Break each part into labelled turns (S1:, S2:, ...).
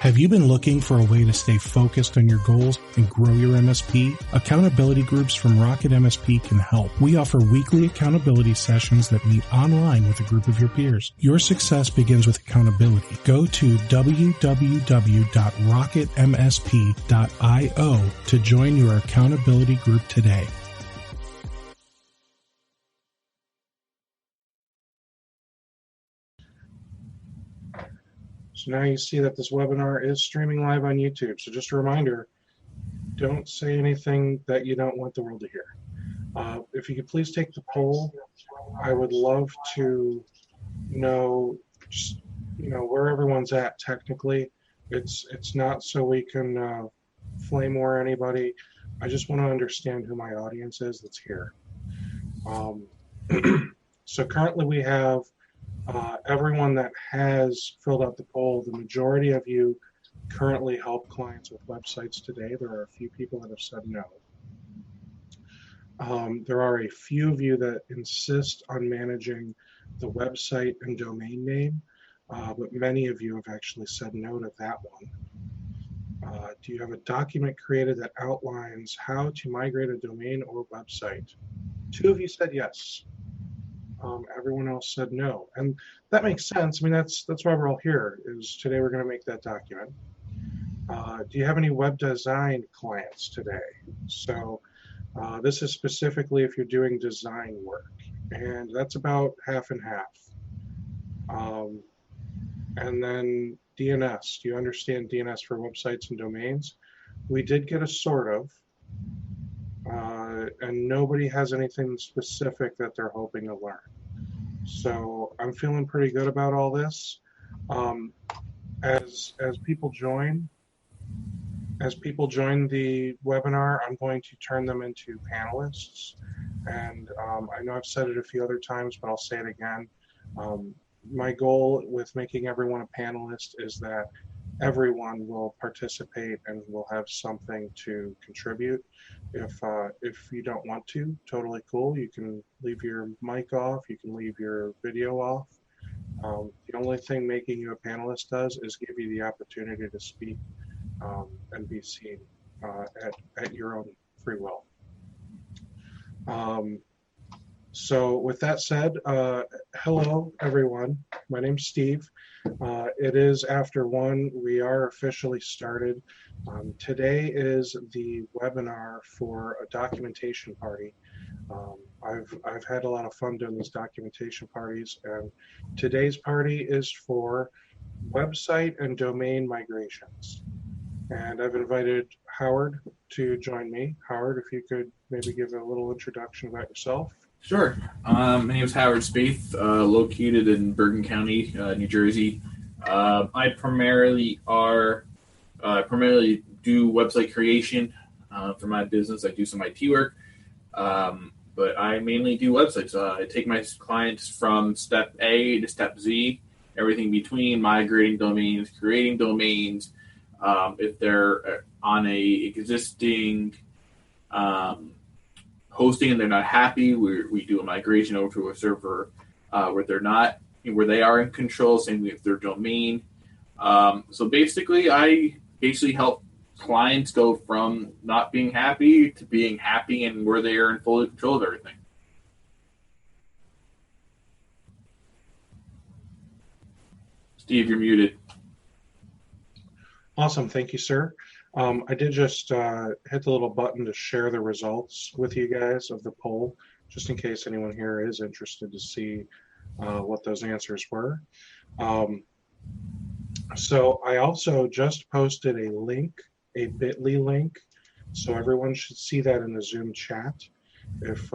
S1: Have you been looking for a way to stay focused on your goals and grow your MSP? Accountability groups from RocketMSP can help. We offer weekly accountability sessions that meet online with a group of your peers. Your success begins with accountability. Go to www.rocketmsp.io to join your accountability group today.
S2: So now you see that this webinar is streaming live on YouTube. So just a reminder, don't say anything that you don't want the world to hear. If you could please take the poll, I would love to know, just, where everyone's at technically. It's not so we can flame war anybody. I just want to understand who my audience is that's here. So currently we have everyone that has filled out the poll. The majority of you currently help clients with websites today. There are a few people that have said no. There are a few of you that insist on managing the website and domain name, but many of you have actually said no to that one. Do you have a document created that outlines how to migrate a domain or website? 2 of you said yes. Everyone else said no, and that makes sense. I mean, that's why we're all here. Is today we're going to make that document. Do you have any web design clients today? So this is specifically if you're doing design work, and that's about half and half. And then DNS. Do you understand DNS for websites and domains? We did get a sort of. And nobody has anything specific that they're hoping to learn. So I'm feeling pretty good about all this. As people join the webinar, I'm going to turn them into panelists. And I know I've said it a few other times, but I'll say it again. My goal with making everyone a panelist is that everyone will participate and will have something to contribute. If you don't want to, totally cool. You can leave your mic off. You can leave your video off. The only thing making you a panelist does is give you the opportunity to speak and be seen at your own free will. So with that said, hello everyone. My name's Steve. It is after 1. We are officially started. Today is the webinar for a documentation party. I've had a lot of fun doing these documentation parties, and today's party is for website and domain migrations. And I've invited Howard to join me. Howard, if you could maybe give a little introduction about yourself.
S3: Sure. My name is Howard Spaeth, located in Bergen County, New Jersey. I primarily do website creation for my business. I do some IT work, but I mainly do websites. I take my clients from step A to step Z, everything between, migrating domains, creating domains. If they're on a existing hosting and they're not happy, we do a migration over to a server where they are in control, same with their domain. So basically, I help clients go from not being happy to being happy and where they are in full control of everything. Steve, you're muted.
S2: Awesome, thank you, sir. I did just hit the little button to share the results with you guys of the poll, just in case anyone here is interested to see what those answers were. So I also just posted a link, a bit.ly link, so everyone should see that in the Zoom chat. If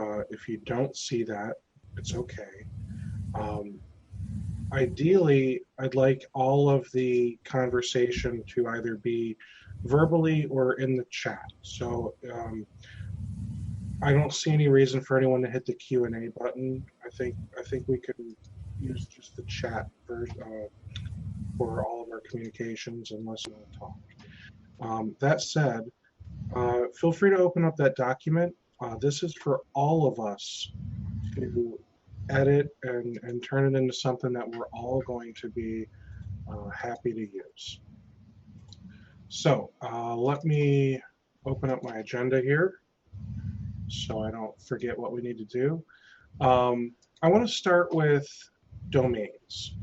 S2: you don't see that, it's okay. Ideally, I'd like all of the conversation to either be verbally or in the chat. So I don't see any reason for anyone to hit the Q&A button. I think we can use just the chat for all of our communications unless you want to talk. That said, feel free to open up that document. This is for all of us to edit and turn it into something that we're all going to be happy to use. So let me open up my agenda here so I don't forget what we need to do. I want to start with domains.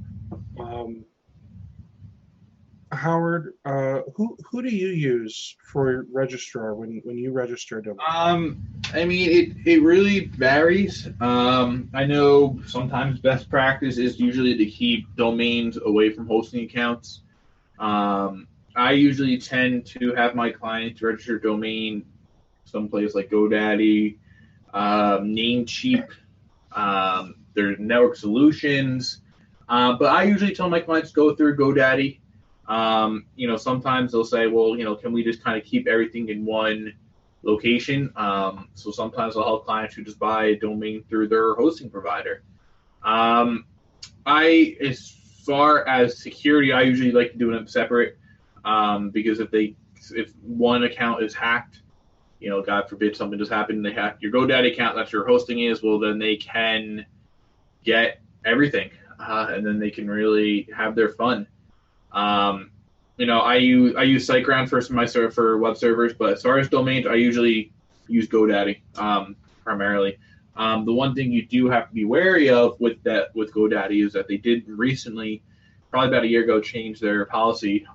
S2: Howard, who do you use for registrar when you register a domain?
S3: I mean, it really varies. I know sometimes best practice is usually to keep domains away from hosting accounts. I usually tend to have my clients register a domain someplace like GoDaddy, Namecheap, there's network solutions. But I usually tell my clients go through GoDaddy. Sometimes they'll say, well, can we just kind of keep everything in one location? So sometimes I'll help clients who just buy a domain through their hosting provider. As far as security, I usually like to do them separate because if one account is hacked, God forbid something just happened, they hack your GoDaddy account, that's your hosting is, well, then they can get everything, and then they can really have their fun. I use SiteGround for web servers, but as far as domains, I usually use GoDaddy primarily. The one thing you do have to be wary of with GoDaddy is that they did recently, probably about a year ago, change their policy.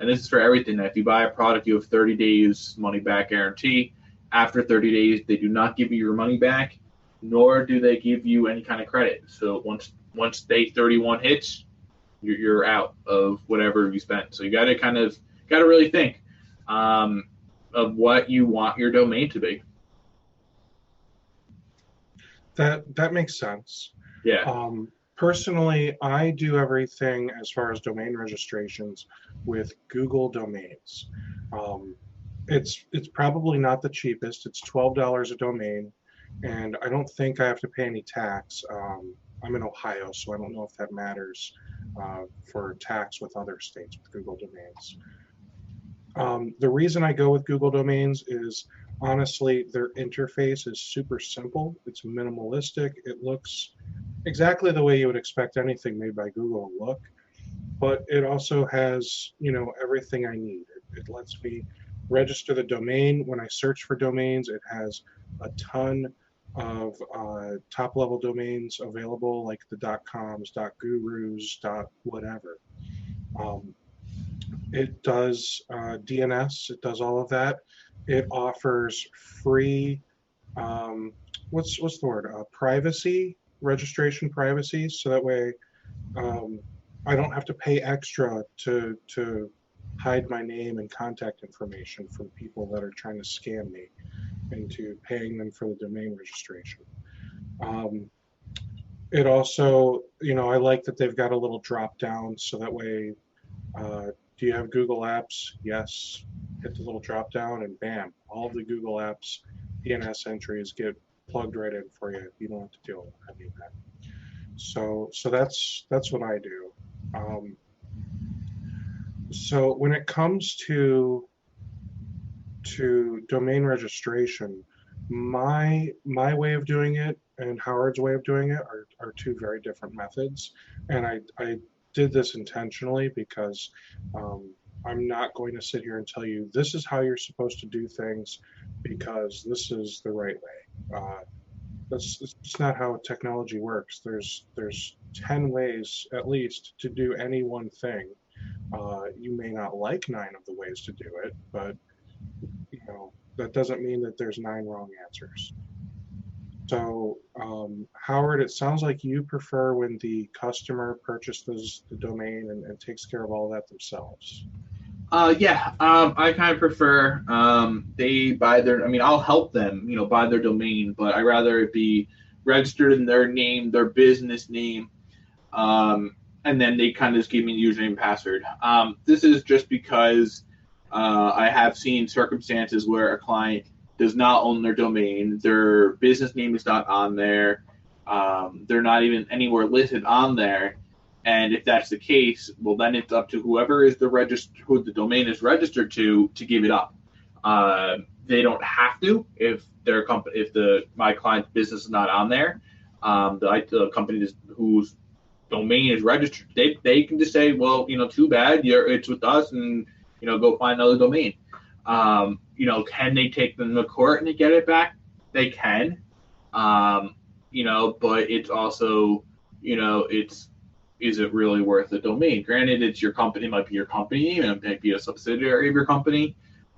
S3: And this is for everything. That if you buy a product, you have 30 days money back guarantee. After 30 days, they do not give you your money back, nor do they give you any kind of credit. So once day 31 hits, you're out of whatever you spent. So you got to really think of what you want your domain to be.
S2: That makes sense.
S3: Yeah.
S2: Personally, I do everything as far as domain registrations with Google Domains. It's probably not the cheapest. It's $12 a domain, and I don't think I have to pay any tax. I'm in Ohio, so I don't know if that matters for tax with other states with Google Domains. The reason I go with Google Domains is, honestly, their interface is super simple. It's minimalistic. It looks exactly the way you would expect anything made by Google to look, but it also has, everything I need. It lets me register the domain. When I search for domains, it has a ton of top-level domains available, like the .coms, .gurus, .whatever. It does DNS. It does all of that. It offers free, what's the word? Privacy, registration privacy, so that way I don't have to pay extra to hide my name and contact information from people that are trying to scam me into paying them for the domain registration. It also, I like that they've got a little drop down, so that way, do you have Google Apps? Yes. Hit the little drop down and bam, all of the Google Apps DNS entries get plugged right in for you. You don't have to deal with any of that. So that's what I do. So when it comes to domain registration, my way of doing it and Howard's way of doing it are two very different methods, and I did this intentionally because I'm not going to sit here and tell you this is how you're supposed to do things because this is the right way. That's not how technology works. There's 10 ways at least to do any one thing. You may not like 9 of the ways to do it, but that doesn't mean that there's 9 wrong answers. So, Howard, it sounds like you prefer when the customer purchases the domain and takes care of all that themselves.
S3: I kind of prefer they buy I'll help them, buy their domain, but I'd rather it be registered in their name, their business name, and then they kind of just give me the username and password. This is just because I have seen circumstances where a client does not own their domain, their business name is not on there, they're not even anywhere listed on there. And if that's the case, well, then it's up to whoever is who the domain is registered to give it up. They don't have to if their company, my client's business is not on there. The company whose domain is registered, they can just say, well, too bad, it's with us, and go find another domain. Can they take them to court and they get it back? They can. But it's also, is it really worth the domain? Granted, it's your company, it might be your company, and it might be a subsidiary of your company.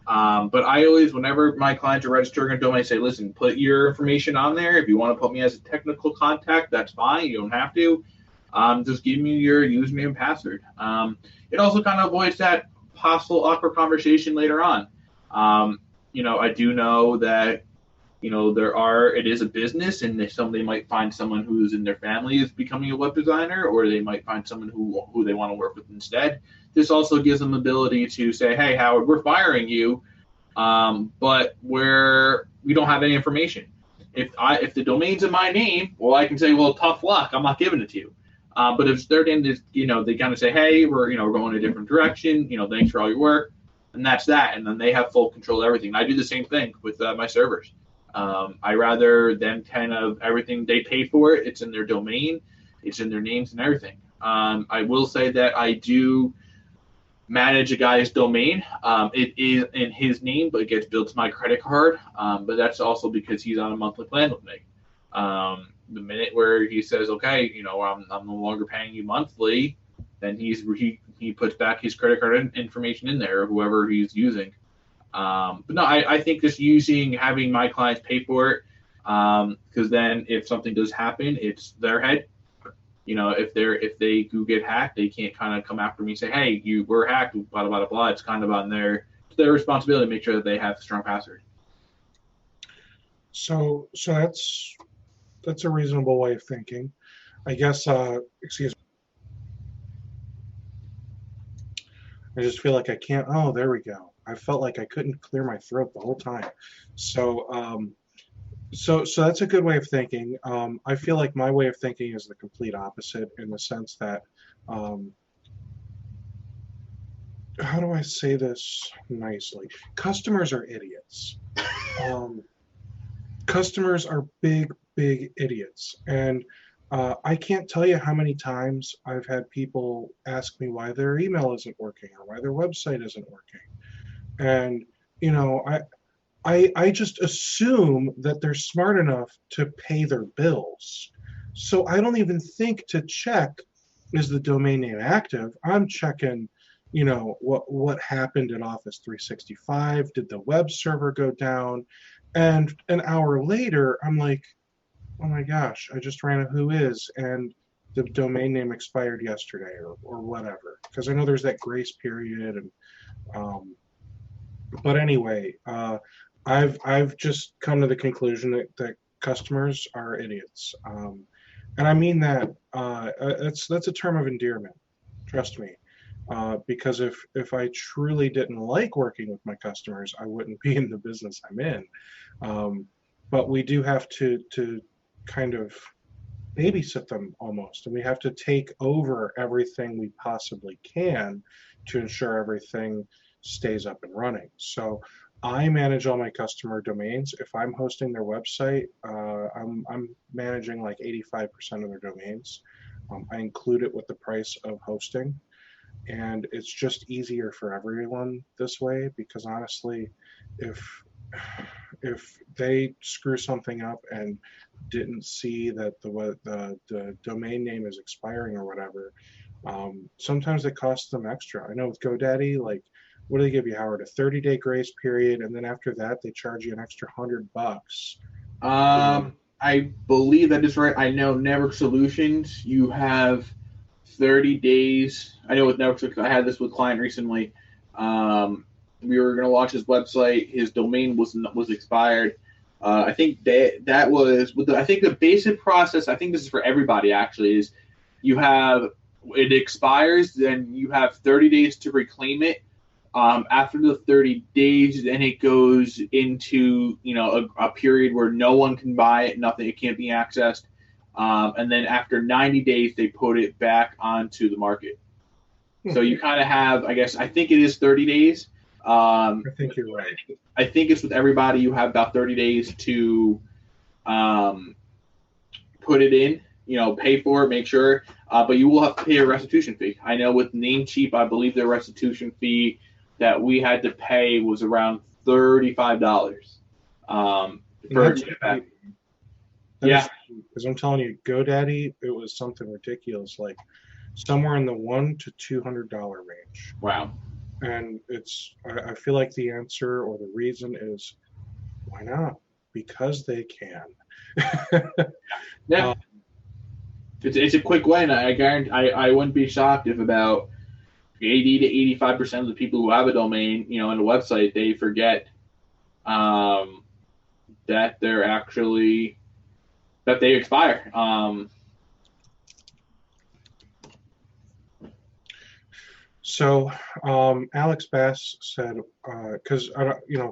S3: But I always, whenever my clients are registering a domain, I say, listen, put your information on there. If you want to put me as a technical contact, that's fine. You don't have to. Just give me your username and password. It also kind of avoids that possible awkward conversation later on. I do know that, it is a business, and somebody might find someone who's in their family is becoming a web designer, or they might find someone who they want to work with instead. This also gives them the ability to say, hey, Howard, we're firing you, but we don't have any information. If the domain's in my name, well, I can say, well, tough luck, I'm not giving it to you. But if their name is, they kind of say, hey, we're going a different direction, thanks for all your work, and that's that. And then they have full control of everything. I do the same thing with my servers. I rather them kind of everything they pay for it. It's in their domain, it's in their names and everything. I will say that I do manage a guy's domain. It is in his name, but it gets billed to my credit card. But that's also because he's on a monthly plan with me. The minute where he says, okay, I'm no longer paying you monthly, then he puts back his credit card information in there, or whoever he's using. But no, I think just having my clients pay for it, because then if something does happen, it's their head. If they do get hacked, they can't kind of come after me and say, hey, you were hacked, blah, blah, blah, blah. It's kind of on their responsibility to make sure that they have a strong password.
S2: So that's a reasonable way of thinking. I guess, excuse me. I just feel like I can't, oh, there we go. I felt like I couldn't clear my throat the whole time. So that's a good way of thinking. I feel like my way of thinking is the complete opposite, in the sense that, how do I say this nicely? Customers are idiots. Customers are big idiots. And I can't tell you how many times I've had people ask me why their email isn't working or why their website isn't working. And, I just assume that they're smart enough to pay their bills. So I don't even think to check, is the domain name active? I'm checking, what happened at Office 365? Did the web server go down? And an hour later, I'm like, oh my gosh, I just ran a whois, and the domain name expired yesterday, or whatever. Because I know there's that grace period, and but anyway, I've just come to the conclusion that customers are idiots, and I mean that. That's a term of endearment. Trust me, because if I truly didn't like working with my customers, I wouldn't be in the business I'm in. But we do have to kind of babysit them almost, and we have to take over everything we possibly can to ensure everything stays up and running. So I manage all my customer domains. If I'm hosting their website, I'm managing like 85% of their domains. I include it with the price of hosting, and it's just easier for everyone this way, because honestly, if they screw something up and didn't see that the domain name is expiring or whatever, sometimes it costs them extra. I know with GoDaddy, like, what do they give you, Howard? A 30-day grace period, and then after that, they charge you an extra $100.
S3: I believe that is right. I know Network Solutions, you have 30 days. I know with Network Solutions, I had this with a client recently. We were going to launch his website. His domain was expired. I think that was I think the basic process. I think this is for everybody. Actually, is it expires, then you have 30 days to reclaim it. After the 30 days, then it goes into a period where no one can buy it, it can't be accessed, and then after 90 days, they put it back onto the market. So you kind of have, I think it is 30 days.
S2: I think you're right.
S3: I think it's with everybody. You have about 30 days to put it in, pay for it, make sure. But you will have to pay a restitution fee. I know with Namecheap, I believe their restitution fee that we had to pay was around $35 for back. Yeah,
S2: because I'm telling you, GoDaddy, it was something ridiculous, like somewhere in the $100 to $200 range.
S3: Wow.
S2: And I feel like the answer or the reason is, why not? Because they can.
S3: Yeah. It's a quick way, and I guarantee I wouldn't be shocked if about 80 to 85% of the people who have a domain, and a website, they forget that they're actually that they expire.
S2: So Alex Bass said, because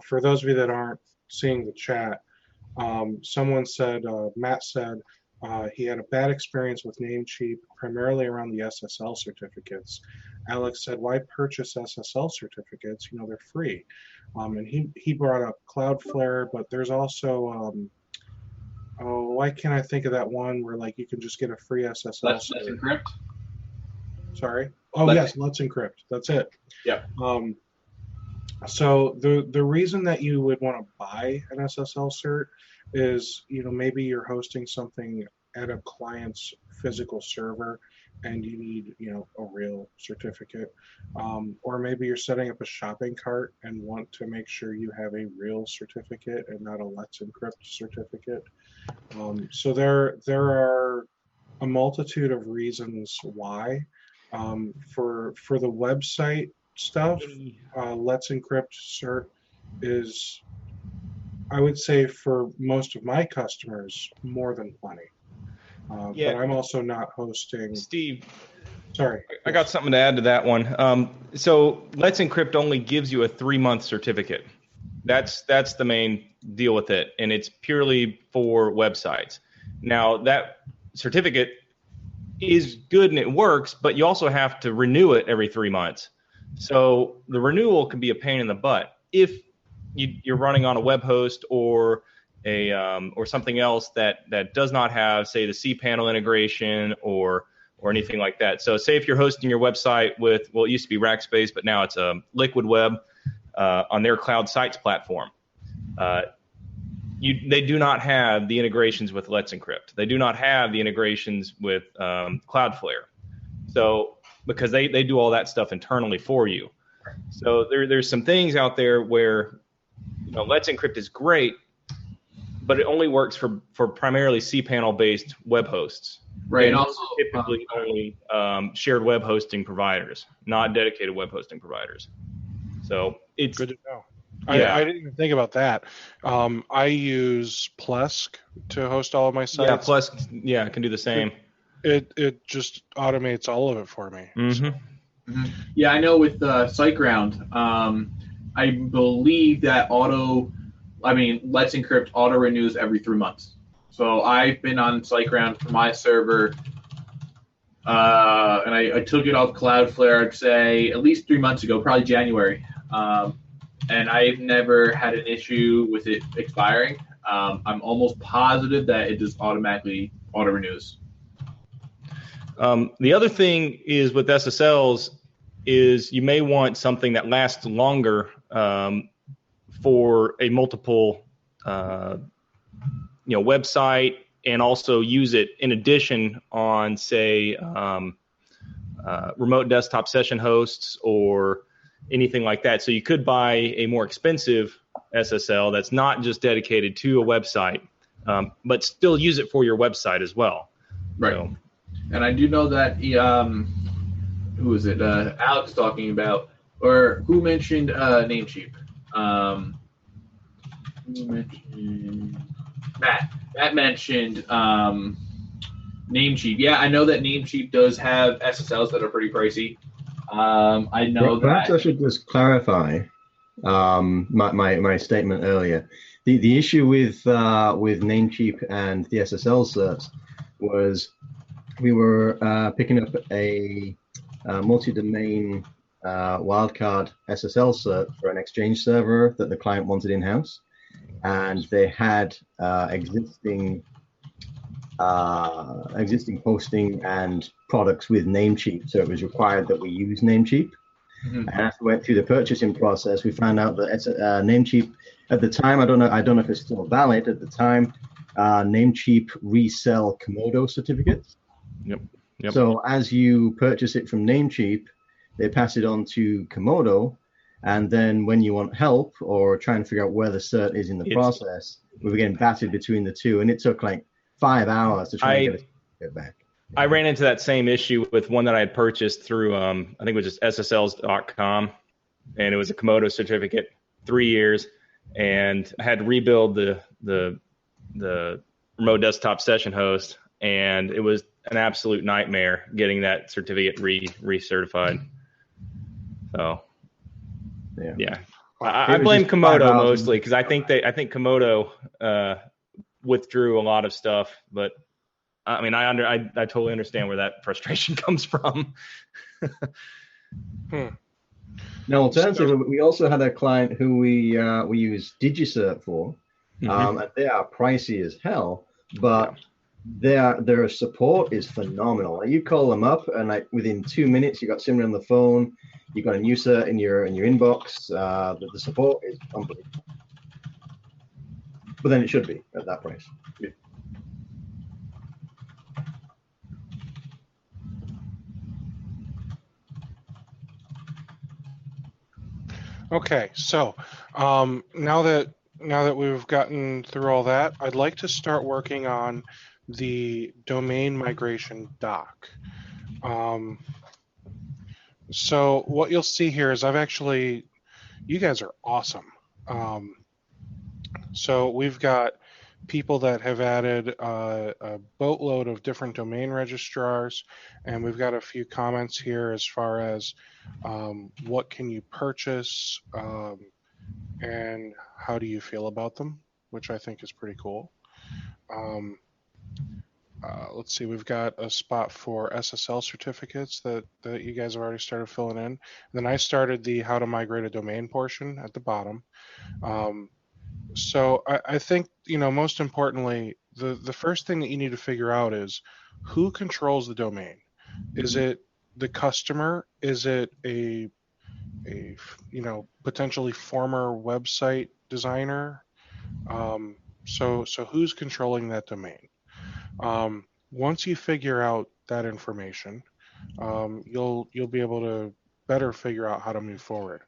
S2: for those of you that aren't seeing the chat, someone said, Matt said, he had a bad experience with Namecheap, primarily around the SSL certificates. Alex said, why purchase SSL certificates? They're free. And he brought up Cloudflare, but there's also, why can't I think of that one where you can just get a free SSL?
S3: Let's Encrypt.
S2: Sorry. Oh, yes, Let's Encrypt. That's it.
S3: Yeah.
S2: So the reason that you would want to buy an SSL cert is, maybe you're hosting something at a client's physical server and you need, a real certificate. Or maybe you're setting up a shopping cart and want to make sure you have a real certificate and not a Let's Encrypt certificate. So there are a multitude of reasons why. For the website stuff, Let's Encrypt cert is, I would say, for most of my customers, more than plenty. But I'm also not hosting.
S4: Steve,
S2: sorry,
S4: I got something to add to that one. So Let's Encrypt only gives you a 3-month certificate. That's the main deal with it, and it's purely for websites. Now that certificate is good and it works, but you also have to renew it every 3 months. So the renewal can be a pain in the butt if you're running on a web host or or something else that does not have, say, the cPanel integration or anything like that. So say if you're hosting your website with, well, it used to be Rackspace, but now it's a Liquid Web on their Cloud Sites platform. They do not have the integrations with Let's Encrypt. They do not have the integrations with Cloudflare. So because they do all that stuff internally for you. So there's some things out there where Let's Encrypt is great, but it only works for primarily cPanel based web hosts.
S3: Right.
S4: And also typically only shared web hosting providers, not dedicated web hosting providers. So it's
S1: good to know.
S4: Yeah.
S1: I didn't even think about that. I use Plesk to host all of my sites.
S4: Yeah, Plesk, can do the same.
S1: It just automates all of it for me.
S4: Mm-hmm.
S1: So.
S3: Mm-hmm. Yeah, I know with SiteGround, I believe that Let's Encrypt auto renews every 3 months. So I've been on SiteGround for my server, and I took it off Cloudflare, I'd say, at least 3 months ago, probably January. And I've never had an issue with it expiring. I'm almost positive that it just automatically auto-renews.
S4: The other thing is with SSLs is you may want something that lasts longer for a multiple website, and also use it in addition on, say, remote desktop session hosts or anything like that. So you could buy a more expensive SSL that's not just dedicated to a website, but still use it for your website as well.
S3: Right.
S4: So,
S3: and I do know that who was it? Alex talking about, or who mentioned Namecheap? Who mentioned Matt? Matt mentioned Namecheap. Yeah, I know that Namecheap does have SSLs that are pretty pricey. I know
S5: Perhaps
S3: that.
S5: I should just clarify my statement earlier. The issue with Namecheap and the SSL certs was we were picking up a multi-domain wildcard SSL cert for an Exchange server that the client wanted in-house, and they had existing hosting and products with Namecheap, so it was required that we use Namecheap. And after we went through the purchasing process, we found out that Namecheap at the time, I don't know if it's still valid at the time, Namecheap resell Komodo certificates.
S4: Yep.
S5: So as you purchase it from Namecheap, they pass it on to Komodo, and then when you want help or trying to figure out where the cert is in the process, we were getting battered between the two, and it took like 5 hours to try and get it back.
S4: I ran into that same issue with one that I had purchased through, I think it was just SSLs.com, and it was a Komodo certificate, 3 years, and I had to rebuild the remote desktop session host, and it was an absolute nightmare getting that certificate recertified. So, yeah. I blame Komodo mostly because I think Komodo withdrew a lot of stuff, but I mean, I totally understand where that frustration comes from.
S5: Now, alternatively, we also had a client who we use DigiCert for, and they are pricey as hell, but their support is phenomenal. Like, you call them up, and like within 2 minutes, you got somebody on the phone, you got a new cert in your inbox. The support is unbelievable, but then it should be at that price. Yeah.
S2: Okay, so now that we've gotten through all that, I'd like to start working on the domain migration doc. So what you'll see here is you guys are awesome. So we've got people that have added a boatload of different domain registrars, and we've got a few comments here as far as what can you purchase and how do you feel about them, which I think is pretty cool. Let's see, we've got a spot for SSL certificates that you guys have already started filling in. And then I started the how to migrate a domain portion at the bottom. So I think, most importantly, the first thing that you need to figure out is who controls the domain. Is it the customer? Is it a potentially former website designer? So who's controlling that domain? Once you figure out that information, you'll be able to better figure out how to move forward.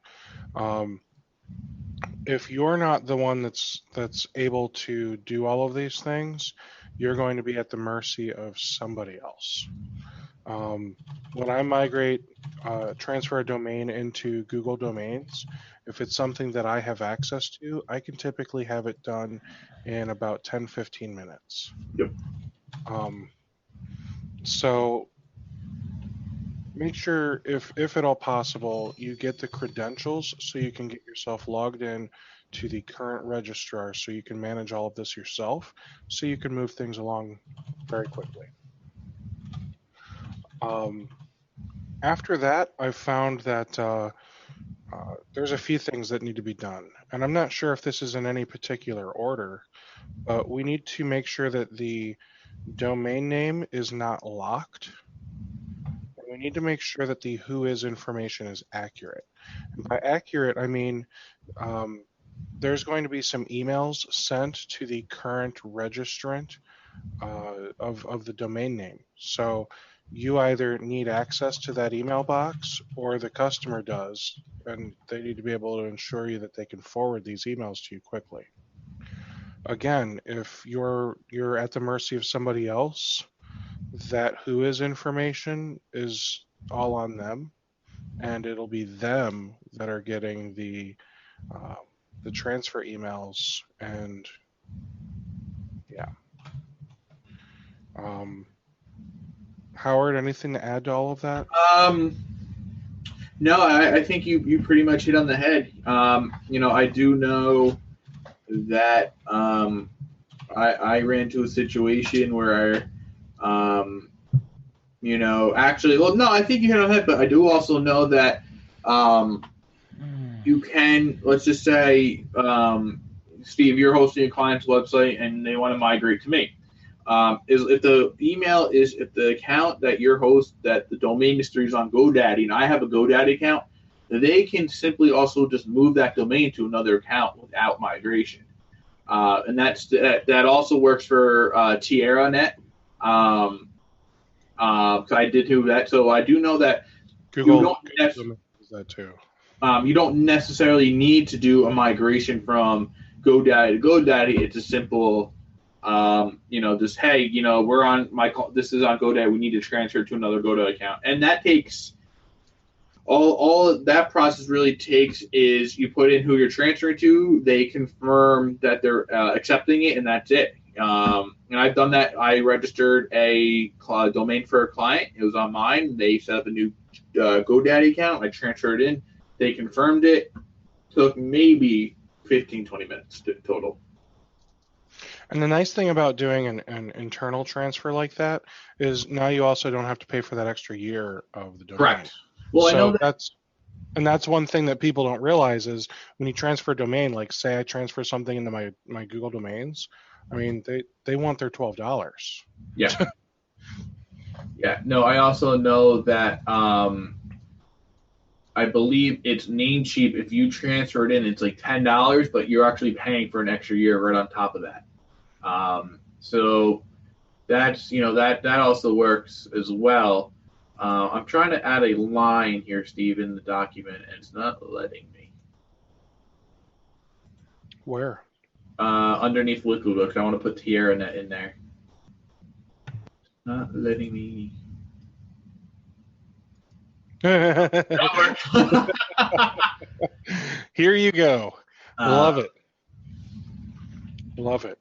S2: If you're not the one that's able to do all of these things, you're going to be at the mercy of somebody else. When I migrate, transfer a domain into Google Domains, if it's something that I have access to, I can typically have it done in about 10-15 minutes.
S3: Yep.
S2: So make sure, if at all possible, you get the credentials so you can get yourself logged in to the current registrar so you can manage all of this yourself, so you can move things along very quickly. After that, I've found that there's a few things that need to be done. And I'm not sure if this is in any particular order, but we need to make sure that the domain name is not locked. We need to make sure that the whois information is accurate. And by accurate, I mean there's going to be some emails sent to the current registrant of the domain name. So you either need access to that email box or the customer does, and they need to be able to ensure you that they can forward these emails to you quickly. Again, if you're at the mercy of somebody else, that whois information is all on them, and it'll be them that are getting the transfer emails. And yeah. Howard, anything to add to all of that?
S3: No, I think you pretty much hit on the head. I do know that I ran into a situation where actually, well, no, I think you hit on the head, but I do also know that you can, let's just say, Steve, you're hosting a client's website and they want to migrate to me. If the account that your host, that the domain history is on GoDaddy, and I have a GoDaddy account, they can simply also just move that domain to another account without migration. And that also works for TierraNet. I did do that, so I do know that
S2: Google does that too.
S3: You don't necessarily need to do a migration from GoDaddy to GoDaddy. It's a simple, just hey, we're on this is on GoDaddy. We need to transfer to another GoDaddy account, and that takes all that process really takes is you put in who you're transferring to. They confirm that they're accepting it, and that's it. And I've done that. I registered a domain for a client. It was on mine. They set up a new GoDaddy account. I transferred it in. They confirmed it. Took maybe 15, 20 minutes total.
S2: And the nice thing about doing an internal transfer like that is now you also don't have to pay for that extra year of the domain.
S3: Correct. Well, so I know
S2: that's one thing that people don't realize is when you transfer a domain, like say I transfer something into my Google domains, I mean they want their $12.
S3: Yeah. Yeah. No, I also know that I believe it's Namecheap. If you transfer it in, it's like $10, but you're actually paying for an extra year right on top of that. So that's that also works as well. I'm trying to add a line here, Steve, in the document, and it's not letting me.
S2: Where?
S3: Underneath Wikibooks, I want to put TierraNet in there. Not letting me.
S2: Here you go. Love it. Love it.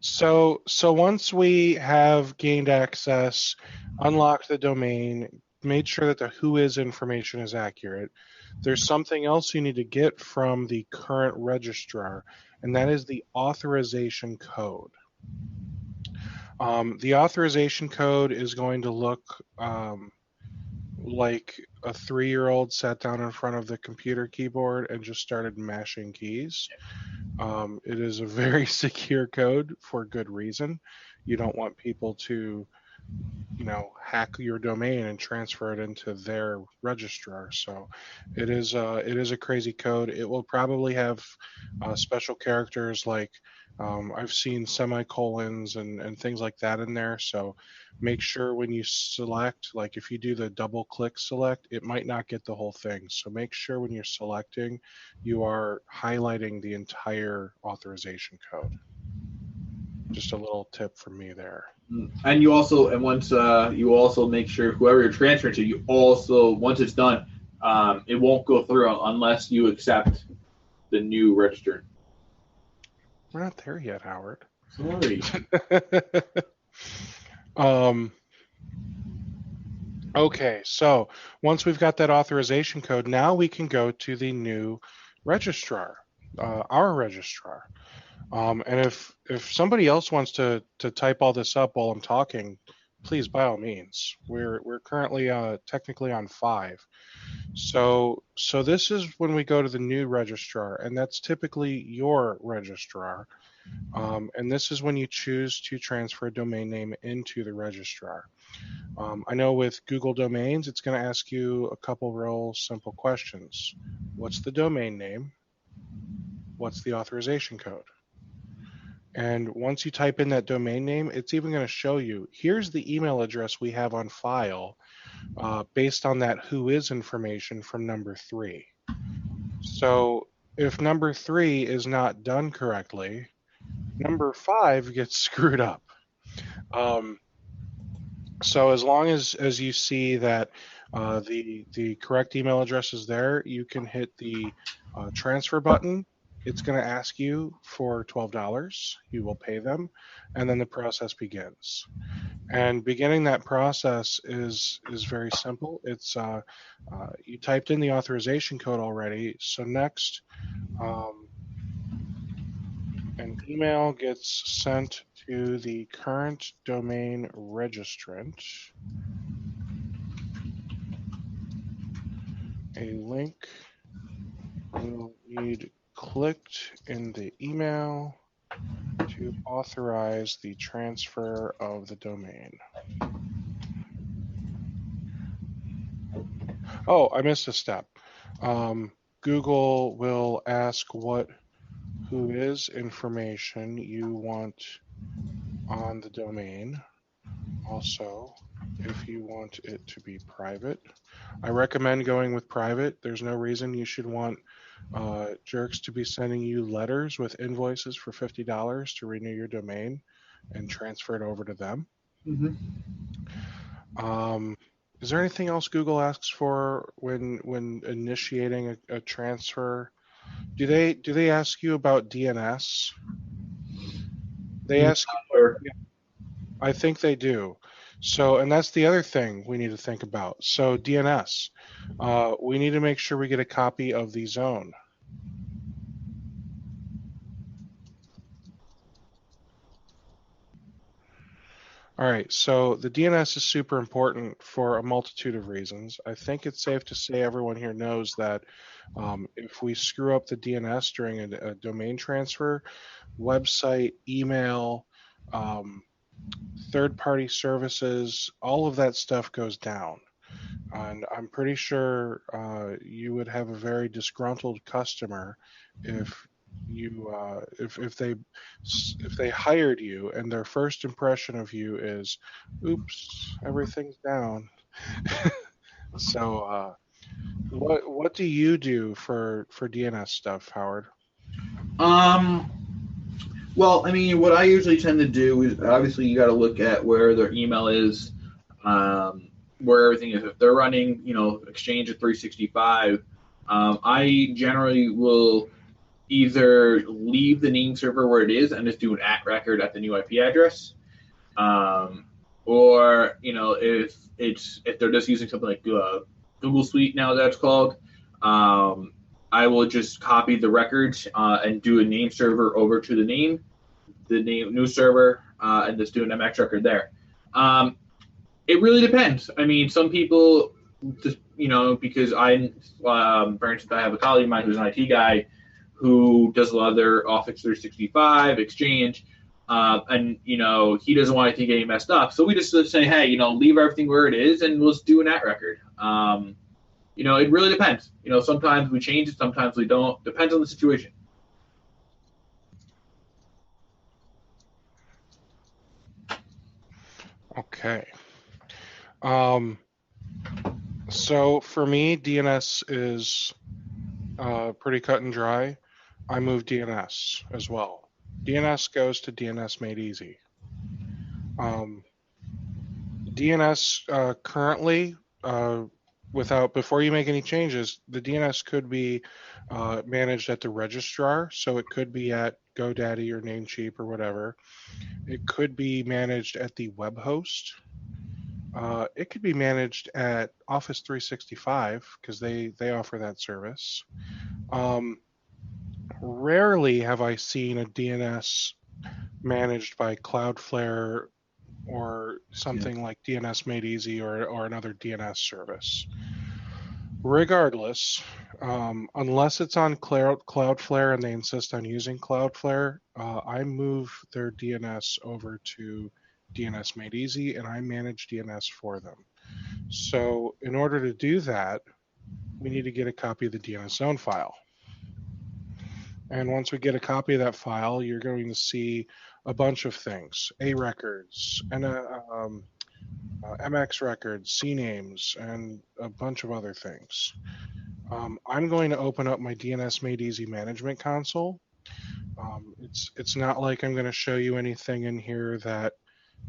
S2: So once we have gained access, unlocked the domain, made sure that the who is information is accurate, there's something else you need to get from the current registrar, and that is the authorization code. The authorization code is going to look like a 3-year-old sat down in front of the computer keyboard and just started mashing keys. It is a very secure code for good reason. You don't want people to, hack your domain and transfer it into their registrar. So it is a crazy code. It will probably have special characters like I've seen semicolons and things like that in there. So make sure when you select, like if you do the double click select, it might not get the whole thing. So make sure when you're selecting, you are highlighting the entire authorization code. Just a little tip from me there.
S3: And you also, you also make sure whoever you're transferring to, you also, once it's done, it won't go through unless you accept the new register.
S2: We're not there yet, Howard.
S3: Sorry.
S2: Okay, so once we've got that authorization code, now we can go to the new registrar, our registrar. And if somebody else wants to type all this up while I'm talking, please, by all means. We're currently technically on 5. So this is when we go to the new registrar, and that's typically your registrar. And this is when you choose to transfer a domain name into the registrar. I know with Google Domains, it's going to ask you a couple real simple questions. What's the domain name? What's the authorization code? And once you type in that domain name, it's even going to show you, here's the email address we have on file based on that who is information from number 3. So if number 3 is not done correctly, number 5 gets screwed up. So as long as you see that the correct email address is there, you can hit the transfer button. It's going to ask you for $12. You will pay them, and then the process begins. And beginning that process is very simple. It's you typed in the authorization code already, so next an email gets sent to the current domain registrant. A link will need clicked in the email to authorize the transfer of the domain. Oh, I missed a step. Google will ask what whois information you want on the domain. Also, if you want it to be private, I recommend going with private. There's no reason you should want jerks to be sending you letters with invoices for $50 to renew your domain and transfer it over to them.
S3: Mm-hmm.
S2: Is there anything else Google asks for when initiating a transfer? Do they ask you about DNS? They ask. I think they do. So, and that's the other thing we need to think about. So DNS, we need to make sure we get a copy of the zone. All right, so the DNS is super important for a multitude of reasons. I think it's safe to say everyone here knows that if we screw up the DNS during a domain transfer, website, email, third-party services, all of that stuff goes down. And I'm pretty sure you would have a very disgruntled customer if you if they hired you and their first impression of you is, "Oops, everything's down." So, what do you do for DNS stuff, Howard?
S3: Well, I mean, what I usually tend to do is obviously you got to look at where their email is, where everything is. If they're running, Exchange at 365, I generally will either leave the name server where it is and just do an @record at the new IP address, or if they're just using something like Google Suite now that's called, I will just copy the records and do a name server over to the new server, and just do an MX record there. It really depends. I mean, some people just, because for instance, I have a colleague of mine who's an IT guy who does a lot of their Office 365, Exchange, and, he doesn't want anything getting messed up. So we just say, hey, leave everything where it is and we'll just do an @record. It really depends. Sometimes we change it, sometimes we don't. Depends on the situation.
S2: Okay. So for me, DNS is pretty cut and dry. I move DNS as well. DNS goes to DNS Made Easy. DNS currently, before you make any changes, the DNS could be managed at the registrar. So it could be at GoDaddy or Namecheap or whatever. It could be managed at the web host. It could be managed at Office 365 because they offer that service. Rarely have I seen a DNS managed by Cloudflare or something like DNS Made Easy or another DNS service. Regardless, unless it's on Cloudflare and they insist on using Cloudflare, I move their DNS over to DNS Made Easy and I manage DNS for them. So in order to do that, we need to get a copy of the DNS zone file. And once we get a copy of that file, you're going to see a bunch of things: A records, and MX records, CNAMEs, and a bunch of other things. I'm going to open up my DNS Made Easy management console. It's not like I'm going to show you anything in here that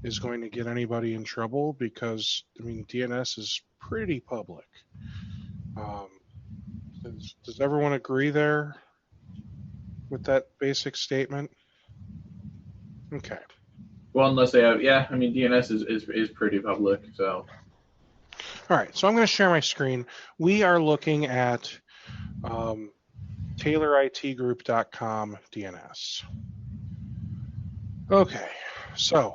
S2: is going to get anybody in trouble because, DNS is pretty public. Does everyone agree there with that basic statement? Okay.
S3: Well, unless they have, DNS is pretty public, so.
S2: All right, so I'm going to share my screen. We are looking at TaylorITGroup.com DNS. Okay, so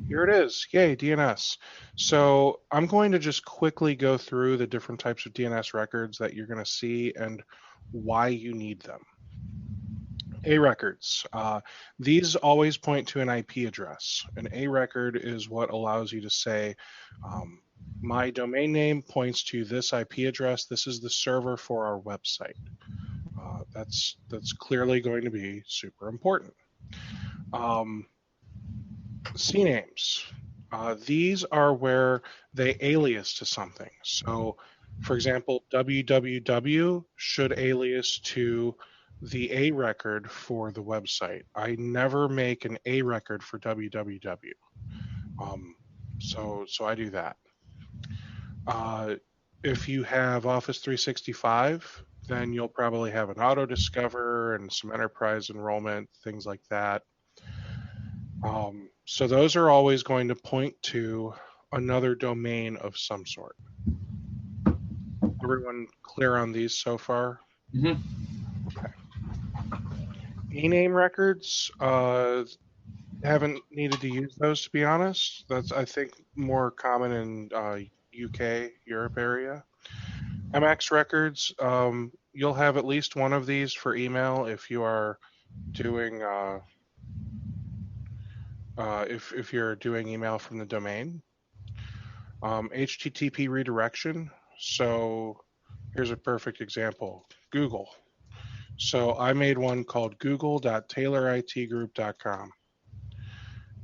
S2: here it is. Yay, DNS. So I'm going to just quickly go through the different types of DNS records that you're going to see and why you need them. A records. These always point to an IP address. An A record is what allows you to say, my domain name points to this IP address. This is the server for our website. That's clearly going to be super important. CNAMEs. These are where they alias to something. So, for example, www should alias to the A record for the website. I never make an A record for www. So I do that. If you have Office 365, then you'll probably have an auto discover and some enterprise enrollment, things like that. So those are always going to point to another domain of some sort. Everyone clear on these so far?
S3: Mm-hmm.
S2: Okay. E-name records, haven't needed to use those, to be honest. That's, I think, more common in UK, Europe area. MX records, you'll have at least one of these for email if you are doing if you're doing email from the domain. HTTP redirection. So here's a perfect example. Google. So I made one called google.tayloritgroup.com.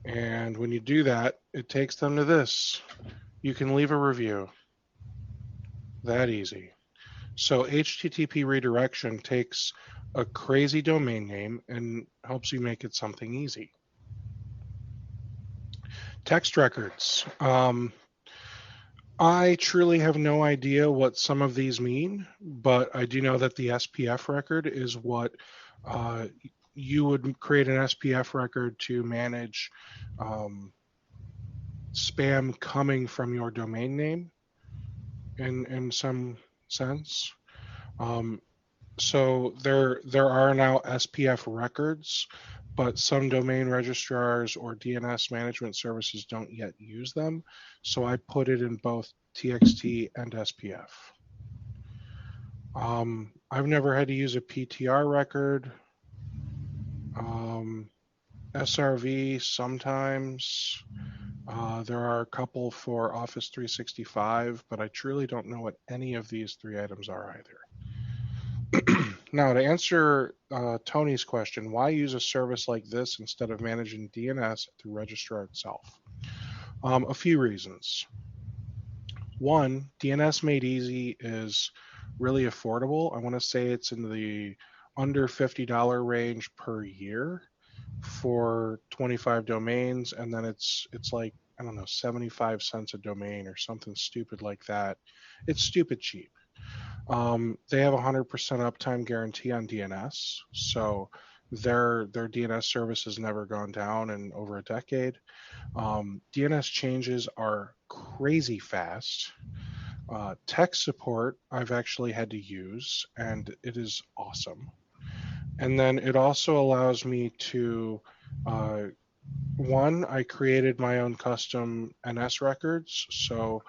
S2: And when you do that, it takes them to this. You can leave a review. That easy. So HTTP redirection takes a crazy domain name and helps you make it something easy. Text records. I truly have no idea what some of these mean, but I do know that the SPF record is what you would create an SPF record to manage spam coming from your domain name in some sense. So there are now SPF records, but some domain registrars or DNS management services don't yet use them. So I put it in both TXT and SPF. I've never had to use a PTR record. SRV sometimes. There are a couple for Office 365, but I truly don't know what any of these three items are either. Now, to answer Tony's question, why use a service like this instead of managing DNS through registrar itself? A few reasons. One, DNS Made Easy is really affordable. I want to say it's in the under $50 range per year for 25 domains, and then it's like, I don't know, 75 cents a domain or something stupid like that. It's stupid cheap. They have 100% uptime guarantee on DNS, so their DNS service has never gone down in over a decade. DNS changes are crazy fast. Tech support I've actually had to use, and it is awesome. And then it also allows me to, one, I created my own custom NS records, so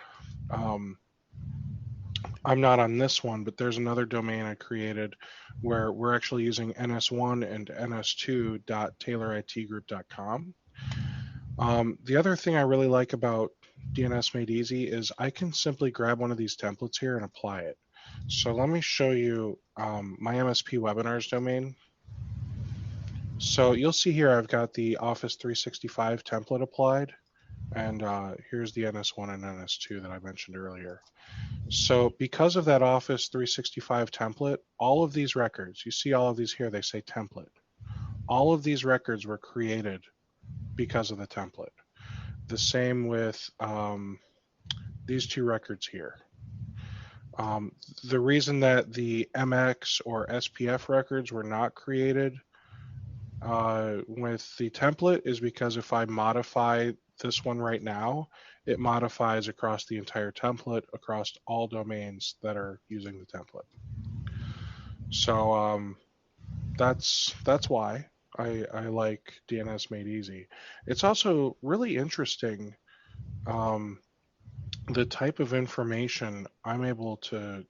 S2: I'm not on this one, but there's another domain I created where we're actually using ns1 and ns2.tayloritgroup.com. The other thing I really like about DNS Made Easy is I can simply grab one of these templates here and apply it. So let me show you my MSP webinars domain. So you'll see here I've got the Office 365 template applied, and here's the NS1 and NS2 that I mentioned earlier. So because of that Office 365 template, all of these records, you see all of these here, they say template. All of these records were created because of the template. The same with these two records here. The reason that the MX or SPF records were not created with the template is because if I modify this one right now, it modifies across the entire template, across all domains that are using the template. So that's why I like DNS Made Easy. It's also really interesting the type of information I'm able to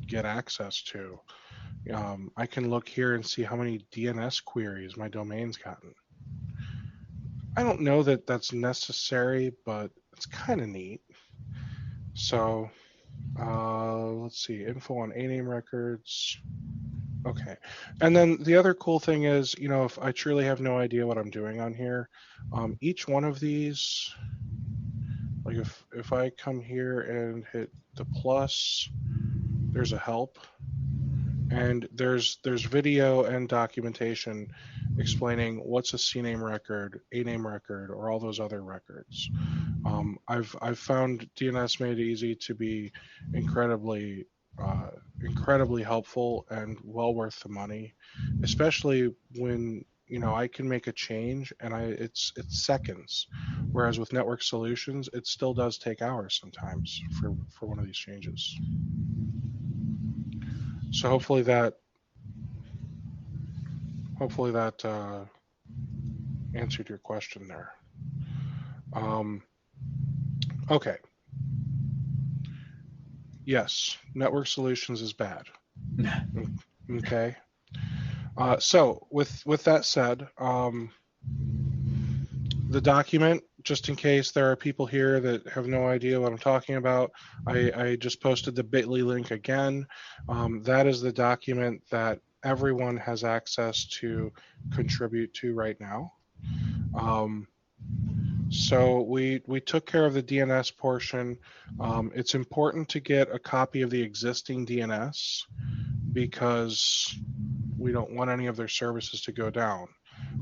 S2: get access to. I can look here and see how many DNS queries my domain's gotten. I don't know that that's necessary, but it's kind of neat. So let's see, info on A-name records. Okay. And then the other cool thing is, if I truly have no idea what I'm doing on here, each one of these, like if I come here and hit the plus, there's a help. And there's video and documentation explaining what's a CNAME record, A-name record, or all those other records. I've found DNS Made Easy to be incredibly helpful and well worth the money, especially when I can make a change and it's seconds, whereas with Network Solutions it still does take hours sometimes for one of these changes. So hopefully that answered your question there. Okay. Yes, Network Solutions is bad. Okay. So with that said, the document, just in case there are people here that have no idea what I'm talking about, I just posted the bit.ly link again. That is the document that everyone has access to contribute to right now. So we took care of the DNS portion. It's important to get a copy of the existing DNS because we don't want any of their services to go down.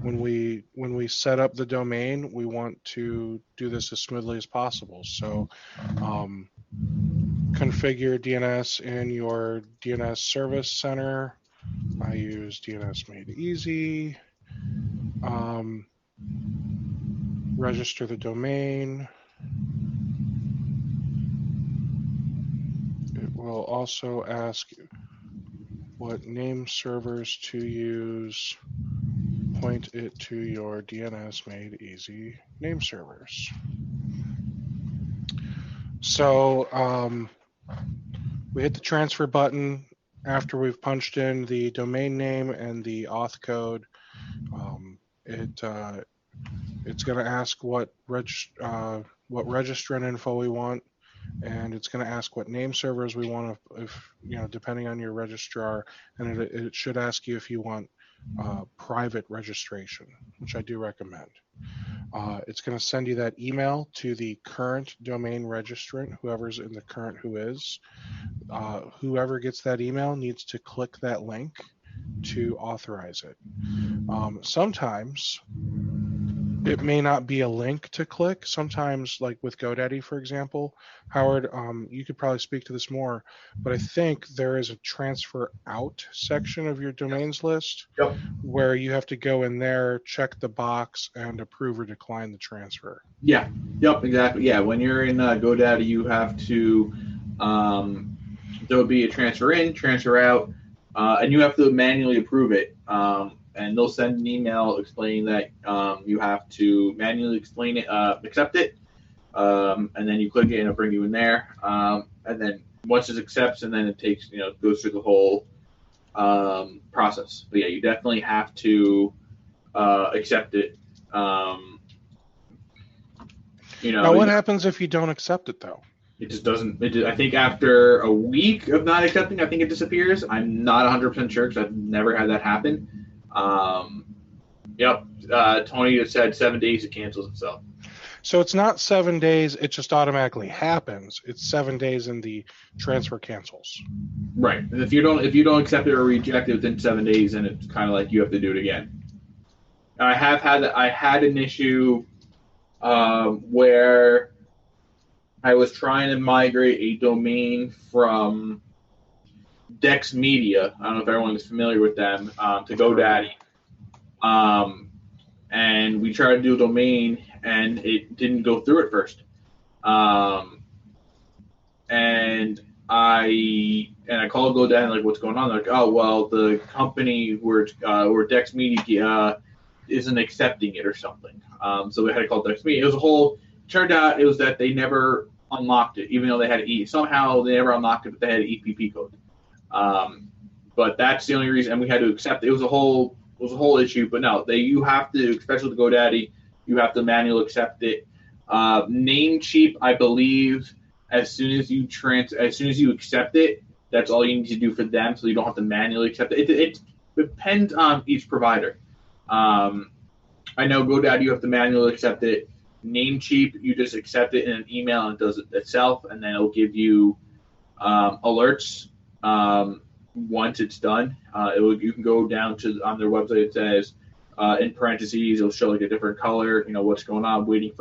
S2: When we set up the domain, we want to do this as smoothly as possible. So configure DNS in your DNS service center. I use DNS Made Easy. Register the domain. It will also ask what name servers to use. Point it to your DNS Made Easy name servers. So we hit the transfer button after we've punched in the domain name and the auth code. It's going to ask what registrant info we want, and it's going to ask what name servers we want, if depending on your registrar, and it should ask you if you want private registration, which I do recommend. It's going to send you that email to the current domain registrant, whoever's in the current whois. Whoever gets that email needs to click that link to authorize it. Sometimes it may not be a link to click. Sometimes, like with GoDaddy, for example, Howard, you could probably speak to this more, but I think there is a transfer out section of your domains list where you have to go in there, check the box, and approve or decline the transfer.
S3: Yeah. Yep. Exactly. Yeah. When you're in GoDaddy, you have to. There will be a transfer in, transfer out, and you have to manually approve it. And they'll send an email explaining that you have to manually accept it, and then you click it and it'll bring you in there. And then once it accepts, and then it takes, goes through the whole process. But yeah, you definitely have to accept it. Now,
S2: what happens if you don't accept it though?
S3: It just doesn't. I think after a week of not accepting, I think it disappears. I'm not 100% sure because I've never had that happen. Tony just said 7 days it cancels itself.
S2: So it's not 7 days, it just automatically happens. It's 7 days and the transfer cancels.
S3: Right. And if you don't accept it or reject it within 7 days, then it's kind of like you have to do it again. I had an issue where I was trying to migrate a domain from Dex Media. I don't know if everyone is familiar with them, to GoDaddy. And we tried to do a domain, and it didn't go through at first. And I called GoDaddy, like, what's going on? They're like, oh, well, the company where Dex Media isn't accepting it or something. So we had to call Dex Media. Turned out it was that they never unlocked it, even though they had somehow they never unlocked it, but they had an EPP code. But that's the only reason, and we had to accept it. It was a whole issue. But no, you have to, especially with GoDaddy, you have to manually accept it. Namecheap, I believe, as soon as you accept it, that's all you need to do for them, so you don't have to manually accept it. It depends on each provider. I know GoDaddy, you have to manually accept it. Namecheap, you just accept it in an email and it does it itself, and then it'll give you alerts once it's done. You can go down to on their website. It says in parentheses, it'll show like a different color. What's going on, waiting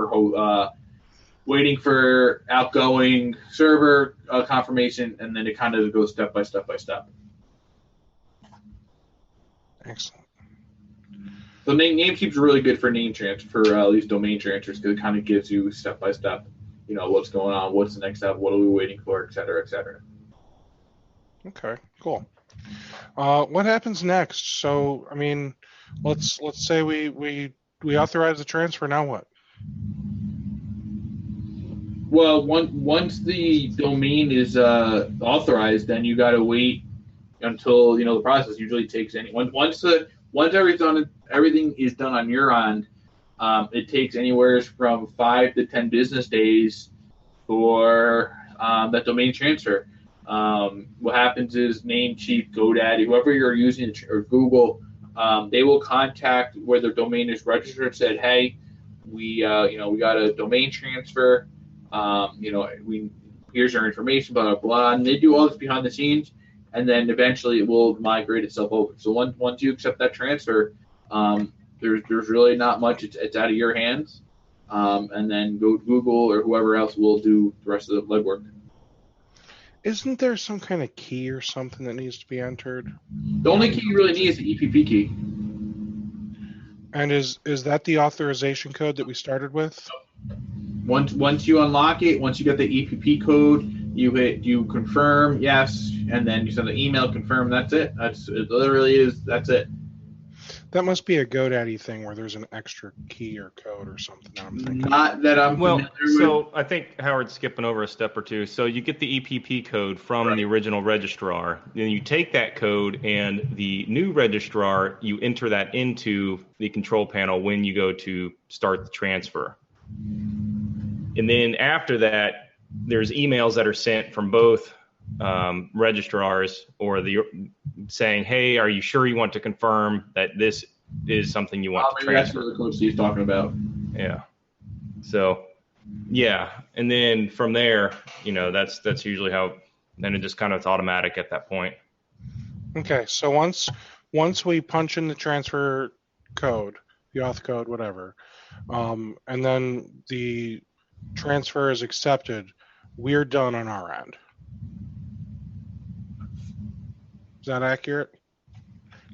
S3: for outgoing server confirmation, and then it kind of goes step by step by step.
S2: Excellent.
S3: So Namecheap's really good for name transfer, at least domain transfers, because it kind of gives you step by step, what's going on, what's the next step, what are we waiting for, et cetera, et cetera.
S2: Okay, cool. What happens next? So, I mean, let's say we authorize the transfer. Now what?
S3: Well, once the domain is authorized, then you got to wait until the process usually takes once everything is done on your end. It takes anywhere from 5 to 10 business days for that domain transfer. What happens is Namecheap, GoDaddy, whoever you're using, or Google, they will contact where their domain is registered and said, hey, we got a domain transfer. Here's our information, blah, blah, blah. And they do all this behind the scenes, and then eventually it will migrate itself over. So once you accept that transfer, there's really not much. It's out of your hands. And then Google or whoever else will do the rest of the legwork.
S2: Isn't there some kind of key or something that needs to be entered?
S3: The only key you really need is the EPP key.
S2: And is that the authorization code that we started with?
S3: Once you unlock it, once you get the EPP code, you confirm yes, and then you send an email confirm. That's it. It literally is. That's it.
S2: That must be a GoDaddy thing where there's an extra key or code or something. I'm thinking.
S3: Not that I'm familiar with.
S4: So I think Howard's skipping over a step or two. So you get the EPP code from the original registrar. Then you take that code, and the new registrar, you enter that into the control panel when you go to start the transfer. And then after that, there's emails that are sent from both registrars or saying, hey, are you sure you want to confirm that this is something you want to transfer?
S3: That's what the coach Steve's talking about.
S4: Yeah. So, yeah. And then from there, that's usually how, then it just kind of it's automatic at that point.
S2: Okay. So once we punch in the transfer code, the auth code, whatever, and then the transfer is accepted, we're done on our end. Is that accurate?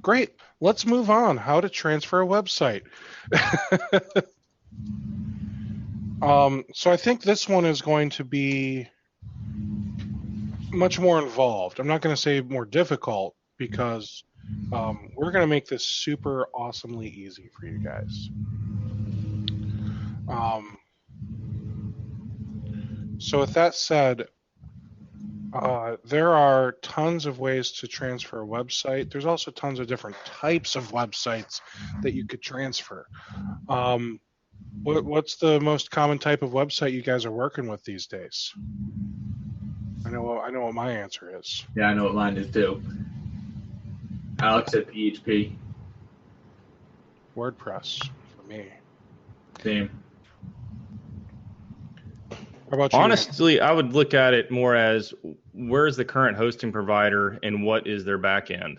S2: Great. Let's move on. How to transfer a website. So I think this one is going to be much more involved. I'm not going to say more difficult because we're going to make this super awesomely easy for you guys. So with that said, there are tons of ways to transfer a website. There's also tons of different types of websites that you could transfer. What's the most common type of website you guys are working with these days? I know what my answer is.
S3: Yeah, I know what mine is too. Alex at PHP.
S2: WordPress for me.
S3: Same.
S2: How about you?
S4: Honestly, I would look at it more as where's the current hosting provider and what is their back end.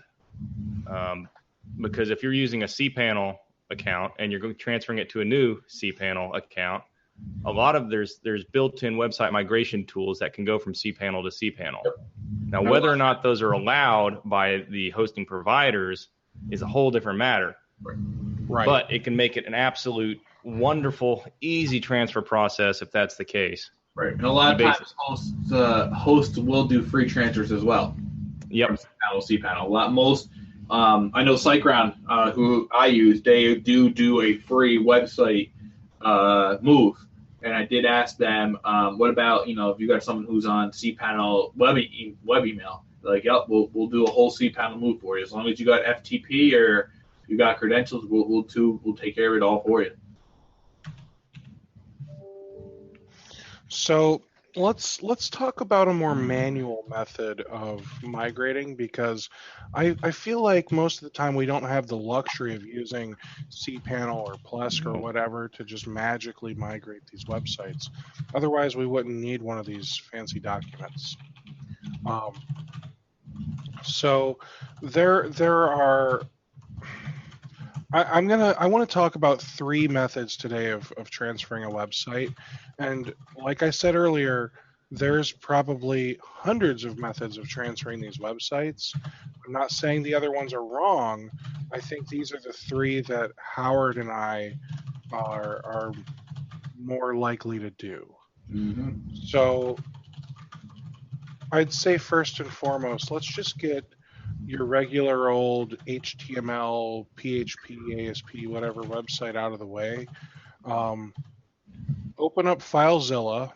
S4: Because if you're using a cPanel account and you're transferring it to a new cPanel account, a lot of there's built-in website migration tools that can go from cPanel to cPanel. Yep. Now, whether or not those are allowed by the hosting providers is a whole different matter.
S2: Right.
S4: But it can make it an absolute wonderful, easy transfer process if that's the case.
S3: Right. And a lot of times hosts will do free transfers as well.
S4: Yep.
S3: From cPanel. I know SiteGround, who I use, they do a free website move. And I did ask them, what about, if you got someone who's on cPanel web email, Like, yep, we'll do a whole cPanel move for you. As long as you got FTP or you got credentials, we'll take care of it all for you.
S2: So let's talk about a more manual method of migrating, because I feel like most of the time we don't have the luxury of using cPanel or Plesk or whatever to just magically migrate these websites. Otherwise, we wouldn't need one of these fancy documents. So there are. I want to talk about 3 methods today of transferring a website. And like I said earlier, there's probably hundreds of methods of transferring these websites. I'm not saying the other ones are wrong. I think these are the 3 that Howard and I are more likely to do.
S3: Mm-hmm.
S2: So I'd say first and foremost, let's just get your regular old HTML, PHP, ASP, whatever website out of the way. Open up FileZilla,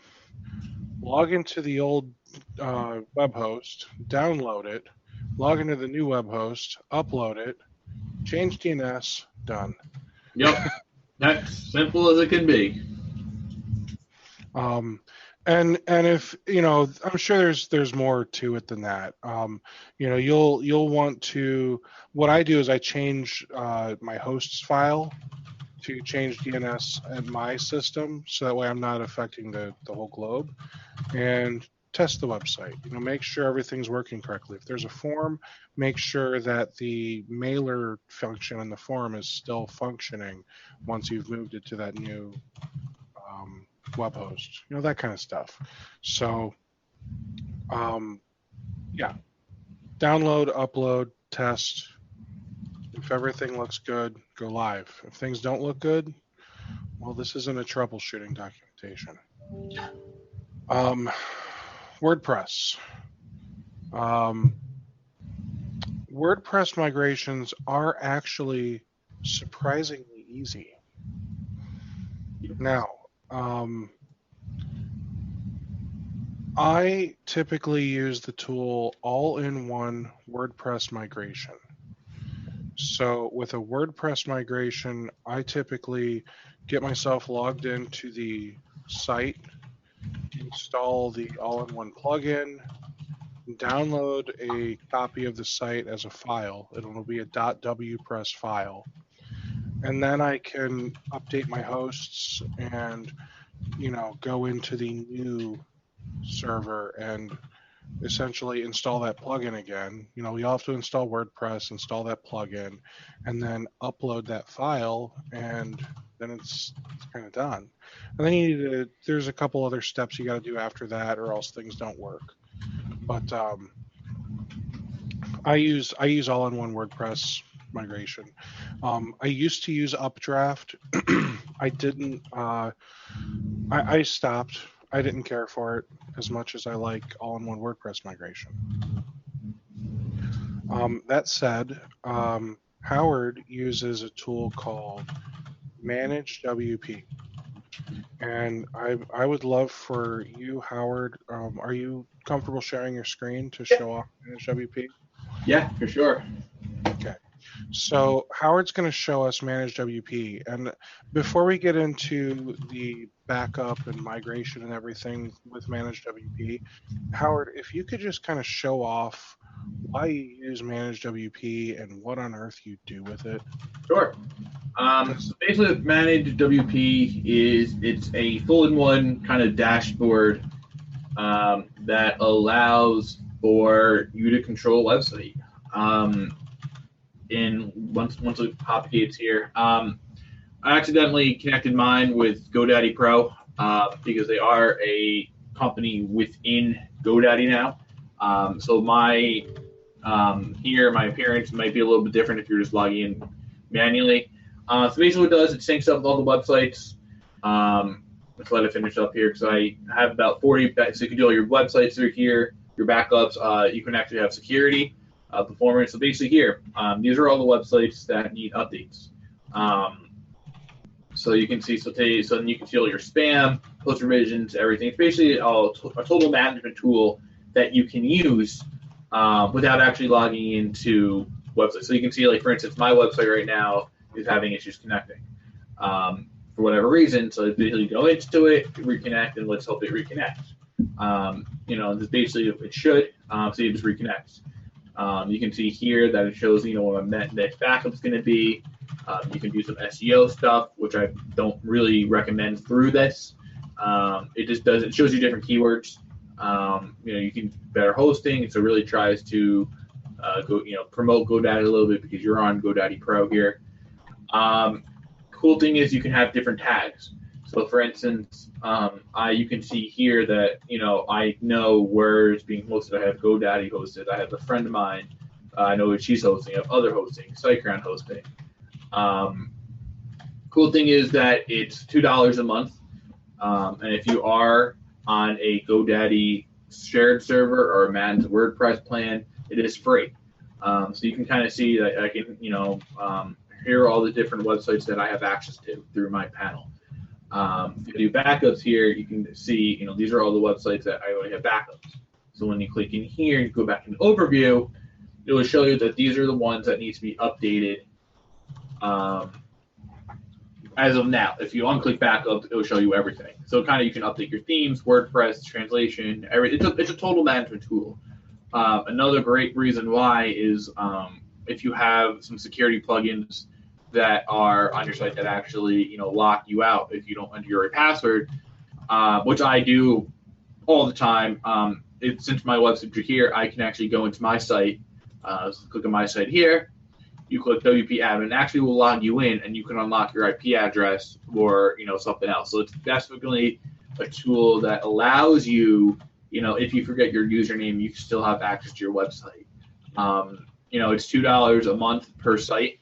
S2: log into the old web host, download it, log into the new web host, upload it, change DNS, done.
S3: Yep, that's simple as it can be.
S2: And if I'm sure there's more to it than that. You'll want to. What I do is I change my host's file to change DNS in my system, so that way I'm not affecting the whole globe. And test the website. Make sure everything's working correctly. If there's a form, make sure that the mailer function in the form is still functioning once you've moved it to that new web host, that kind of stuff. So, yeah, download, upload, test. If everything looks good, go live. If things don't look good, well, this isn't a troubleshooting documentation. WordPress. WordPress migrations are actually surprisingly easy. Now, I typically use the tool all-in-one WordPress migration. So with a WordPress migration, I typically get myself logged into the site, install the all-in-one plugin, download a copy of the site as a file. It'll be a .wpress file. And then I can update my hosts and, go into the new server and essentially install that plugin again. You all have to install WordPress, install that plugin, and then upload that file, and then it's kind of done. And then there's a couple other steps you got to do after that, or else things don't work. But I use all-in-one WordPress migration. I used to use Updraft. I didn't. I stopped. I didn't care for it as much as I like all-in-one WordPress migration. That said, Howard uses a tool called ManageWP. And I would love for you, Howard, are you comfortable sharing your screen to show off ManageWP?
S3: Yeah, for sure.
S2: Okay. So Howard's going to show us ManageWP. And before we get into the backup and migration and everything with ManageWP, Howard, if you could just kind of show off why you use ManageWP and what on earth you do with it.
S3: Sure. So basically, ManageWP it's a full-in-one kind of dashboard that allows for you to control a website. And once it populates here, I accidentally connected mine with GoDaddy Pro because they are a company within GoDaddy now. So my appearance might be a little bit different if you're just logging in manually. So basically what it does, it syncs up with all the websites. Let's let it finish up here because I have about 40. So you can do all your websites through here, your backups. You can actually have security, performance. So basically here, these are all the websites that need updates. So you can see, so then you can see all your spam, post revisions, everything. It's basically a total management tool that you can use without actually logging into websites. So you can see, like, for instance, my website right now is having issues connecting for whatever reason. So you go into it, reconnect, and let's hope it reconnects. This basically it should. So you just reconnect. You can see here that it shows, what my next backup's going to be. You can do some SEO stuff, which I don't really recommend through this. It shows you different keywords. You can better hosting. So it really tries to promote GoDaddy a little bit because you're on GoDaddy Pro here. Cool thing is you can have different tags. So for instance, you can see here that, I know where it's being hosted. I have GoDaddy hosted. I have a friend of mine. I know what she's hosting. I have other hosting, SiteGround hosting. Cool thing is that it's $2 a month. And if you are on a GoDaddy shared server or a managed WordPress plan, it is free. So you can kind of see that I can, here are all the different websites that I have access to through my panel. If you do backups here, you can see, these are all the websites that I already have backups. So when you click in here and go back in overview, it will show you that these are the ones that need to be updated as of now. If you unclick backup, it will show you everything. So kind of you can update your themes, WordPress, translation, everything. It's a total management tool. Another great reason why is if you have some security plugins that are on your site that actually, lock you out if you don't enter your password, which I do all the time. Since my website here, I can actually go into my site, click on my site here, you click WP admin, and actually will log you in, and you can unlock your IP address or, something else. So it's definitely a tool that allows you, if you forget your username, you still have access to your website. It's $2 a month per site.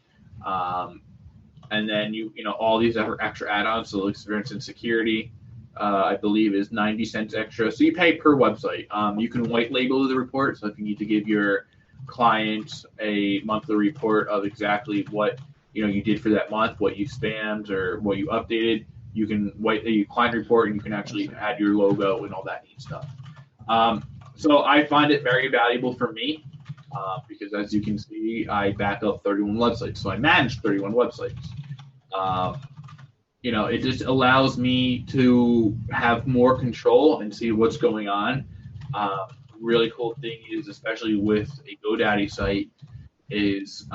S3: And then all these extra add-ons. So like, for instance, security, I believe is 90 cents extra. So you pay per website. You can white label the report. So if you need to give your client a monthly report of exactly what you did for that month, what you spammed or what you updated, you can white a client report, and you can actually add your logo and all that neat stuff. So I find it very valuable for me. Because as you can see, I back up 31 websites. So I manage 31 websites. It just allows me to have more control and see what's going on. Really cool thing is, especially with a GoDaddy site, is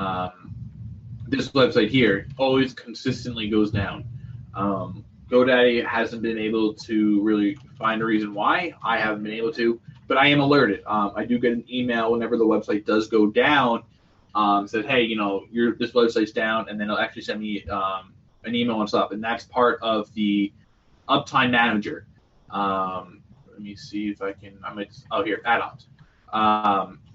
S3: this website here always consistently goes down. GoDaddy hasn't been able to really find a reason why. I haven't been able to. But I am alerted. I do get an email whenever the website does go down. Says, hey, this website's down, and then it'll actually send me an email and stuff. And that's part of the Uptime Manager. Let me see if I can. Here, add-ons.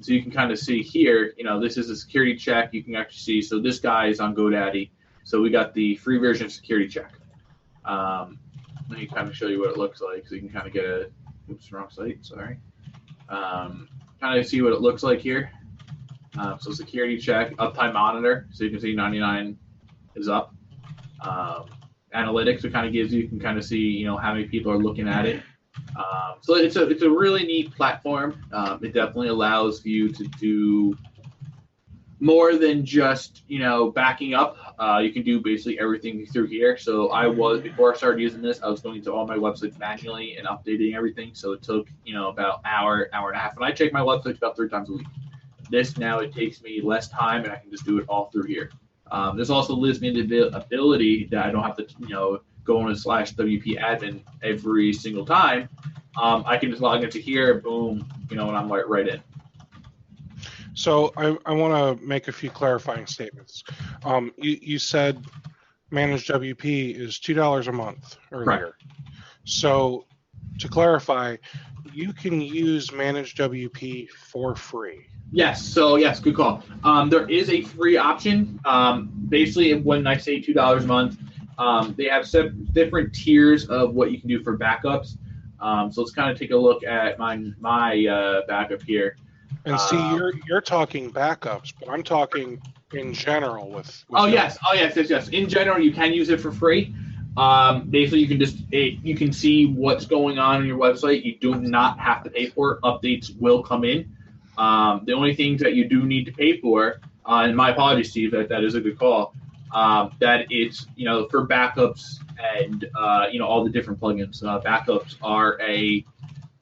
S3: So you can kind of see here. This is a security check. You can actually see. So this guy is on GoDaddy. So we got the free version of security check. Let me kind of show you what it looks like, so you can kind of get a. Oops, wrong site. Sorry. Kind of see what it looks like here. So security check, uptime monitor. So you can see 99 is up. Analytics, it kind of gives you can kind of see how many people are looking at it. So it's a really neat platform. It definitely allows you to do more than just backing up. You can do basically everything through here. So before I started using this, I was going to all my websites manually and updating everything. So it took about hour and a half, and I check my websites about 3 times a week. This now it takes me less time, and I can just do it all through here. This also gives me the ability that I don't have to go on /WP admin every single time. I can just log into here, boom, and I'm right in.
S2: So I want to make a few clarifying statements. You said Managed WP is $2 a month earlier.
S3: Right.
S2: So to clarify, you can use Managed WP for free.
S3: Yes. So yes, good call. There is a free option. Basically, when I say $2 a month, they have different tiers of what you can do for backups. So let's kind of take a look at my backup here.
S2: And see, you're talking backups, but I'm talking in general with
S3: yes. In general, you can use it for free. Basically, you can see what's going on your website. You do not have to pay for it. Updates will come in. The only things that you do need to pay for, and my apologies, Steve, that is a good call, that it's, for backups and, all the different plugins. Backups are a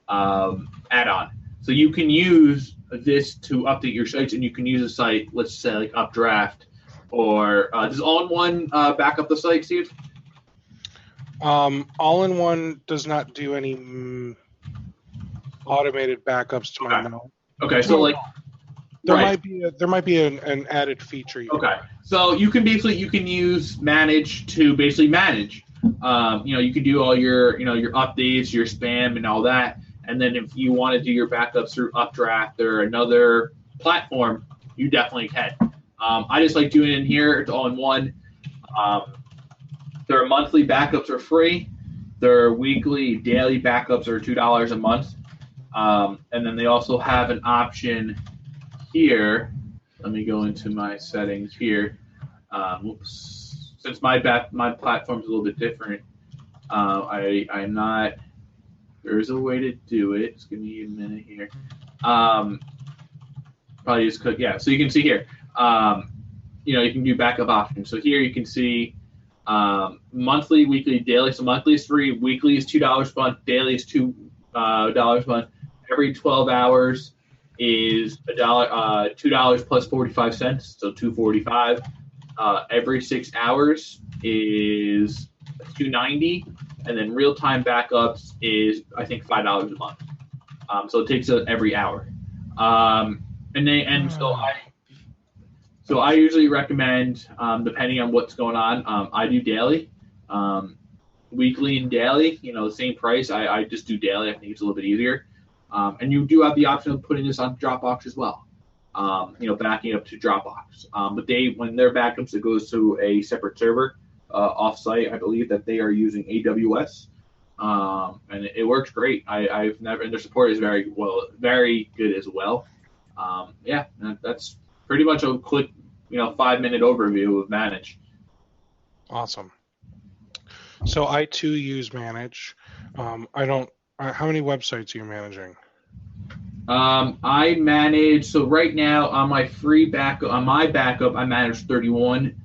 S3: add-on. So you can use this to update your sites, and you can use a site, let's say like Updraft, or does All-in-One back up the site, Steve?
S2: All-in-One does not do any automated backups to my knowledge.
S3: Okay, so
S2: there might be an added feature.
S3: Okay, so you can use Manage to basically manage. You can do all your your updates, your spam, and all that. And then if you want to do your backups through Updraft or another platform, you definitely can. I just like doing it in here. It's all in one. Their monthly backups are free. Their weekly, daily backups are $2 a month. And then they also have an option here. Let me go into my settings here. Whoops. Since my platform's a little bit different, I'm not. There's a way to do it. Just give me a minute here. Probably just click, yeah. So you can see here, you can do backup options. So here you can see monthly, weekly, daily. So monthly is free, weekly is $2 a month, daily is $2 a month. Every 12 hours is $2 plus 45 cents, so $2.45. Every 6 hours is $2.90. And then real-time backups is, I think, $5 a month. So it takes every hour. So I usually recommend, depending on what's going on, I do daily, weekly and daily. The same price. I just do daily. I think it's a little bit easier. And you do have the option of putting this on Dropbox as well. Backing up to Dropbox. But when their backups, it goes to a separate server. Offsite, I believe that they are using AWS, and it works great. I've never, and their support is very good as well. That's pretty much a quick, 5-minute overview of Manage.
S2: Awesome. So I too use Manage. How many websites are you managing?
S3: I manage. So right now on my backup, I manage 31.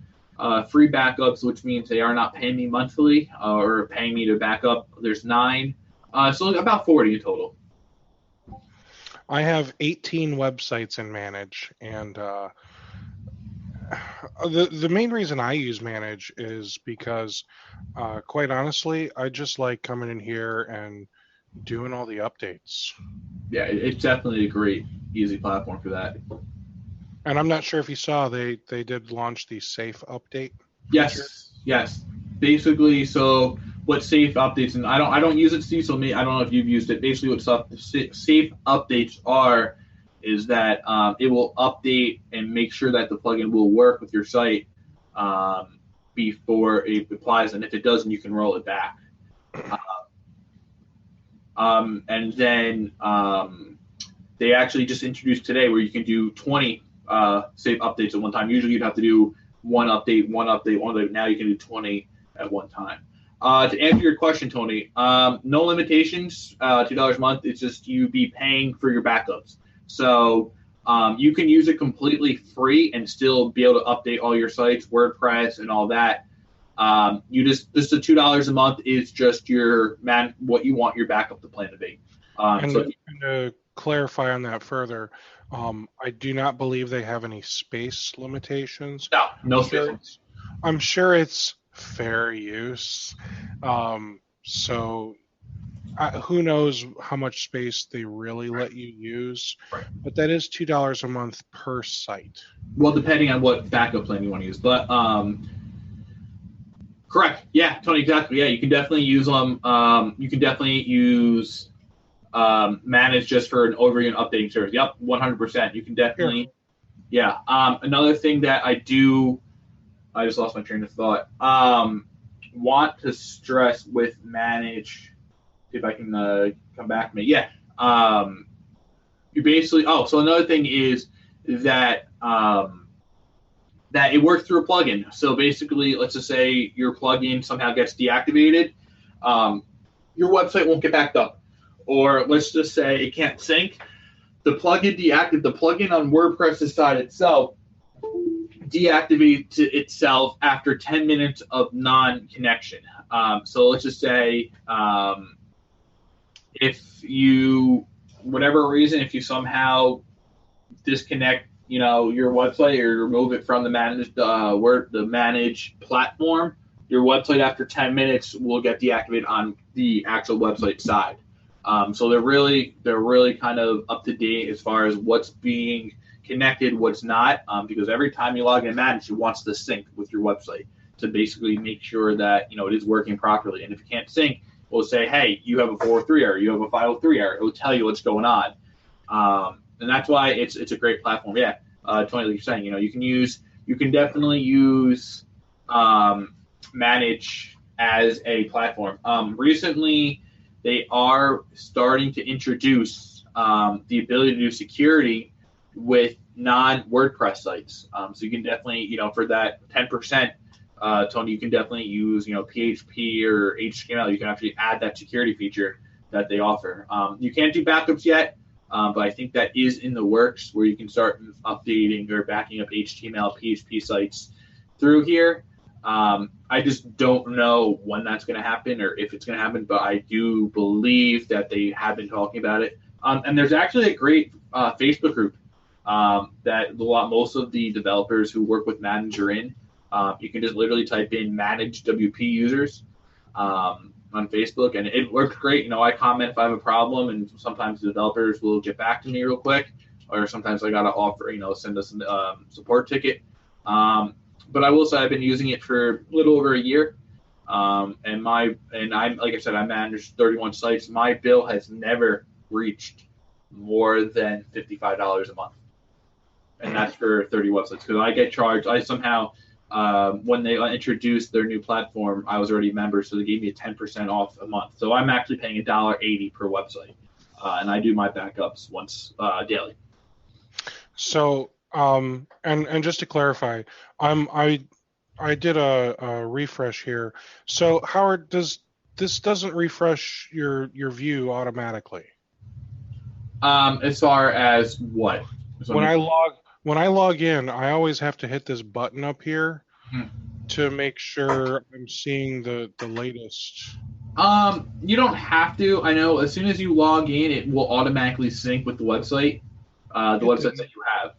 S3: Free backups, which means they are not paying me monthly or paying me to back up. There's 9, so about 40 in total.
S2: I have 18 websites in Manage, and the main reason I use Manage is because, quite honestly, I just like coming in here and doing all the updates.
S3: Yeah, it's definitely a great, easy platform for that.
S2: And I'm not sure if you saw, they did launch the safe update.
S3: Yes. Basically, so what safe updates, and I don't use it, Steve, so I don't know if you've used it. Basically, what safe updates are is that it will update and make sure that the plugin will work with your site before it applies, and if it doesn't, you can roll it back. And then they actually just introduced today where you can do 20 safe updates at one time. Usually you'd have to do one update. Now you can do 20 at one time. To answer your question, Tony, no limitations, $2 a month. It's just you be paying for your backups. So you can use it completely free and still be able to update all your sites, WordPress, and all that. Just the $2 a month is just what you want your backup to plan to be.
S2: And to clarify on that further, I do not believe they have any space limitations.
S3: No space.
S2: I'm sure it's fair use. So who knows how much space they really let you use,
S3: right.
S2: But that is $2 a month per site.
S3: Well, depending on what backup plan you want to use, but correct. Yeah, Tony, exactly. Yeah, you can definitely use them. You can definitely use Manage just for an overview and updating service. Yep, 100%. You can definitely. Yeah. Another thing that I just lost my train of thought. Want to stress with Manage. See if I can come back to me. Yeah. You basically. So another thing is that that it works through a plugin. So basically, let's just say your plugin somehow gets deactivated, your website won't get backed up. Or let's just say it can't sync. the plugin on WordPress side itself deactivates itself after 10 minutes of non-connection. So let's just say if you, whatever reason, if you somehow disconnect, your website or remove it from the managed platform, your website after 10 minutes will get deactivated on the actual website side. So they're really kind of up to date as far as what's being connected, what's not, because every time you log in Manage, it wants to sync with your website to basically make sure that it is working properly. And if you can't sync, it will say, hey, you have a 403 error, you have a 503 error. It will tell you what's going on, and that's why it's a great platform. Yeah, Tony, like you're saying, you can definitely use Manage as a platform. Recently, they are starting to introduce the ability to do security with non-WordPress sites. So you can definitely, for that 10%, Tony, you can definitely use, PHP or HTML. You can actually add that security feature that they offer. You can't do backups yet, but I think that is in the works where you can start updating or backing up HTML, PHP sites through here. I just don't know when that's going to happen or if it's going to happen, but I do believe that they have been talking about it. And there's actually a great Facebook group that most of the developers who work with Manage are in. You can just literally type in Manage WP users on Facebook, and it works great. I comment if I have a problem, and sometimes the developers will get back to me real quick, or sometimes I got to offer, send us a support ticket. But I will say I've been using it for a little over a year, and I'm, like I said, I manage 31 sites. My bill has never reached more than $55 a month, and that's for 30 websites. Because I get charged. I somehow, when they introduced their new platform, I was already a member, so they gave me a 10% off a month. So I'm actually paying $1.80 per website, and I do my backups once daily.
S2: So. And just to clarify, I did a refresh here. So Howard, this doesn't refresh your view automatically?
S3: As far as what?
S2: When I log in, I always have to hit this button up here to make sure I'm seeing the latest.
S3: You don't have to. I know as soon as you log in, it will automatically sync with the website, websites that you have.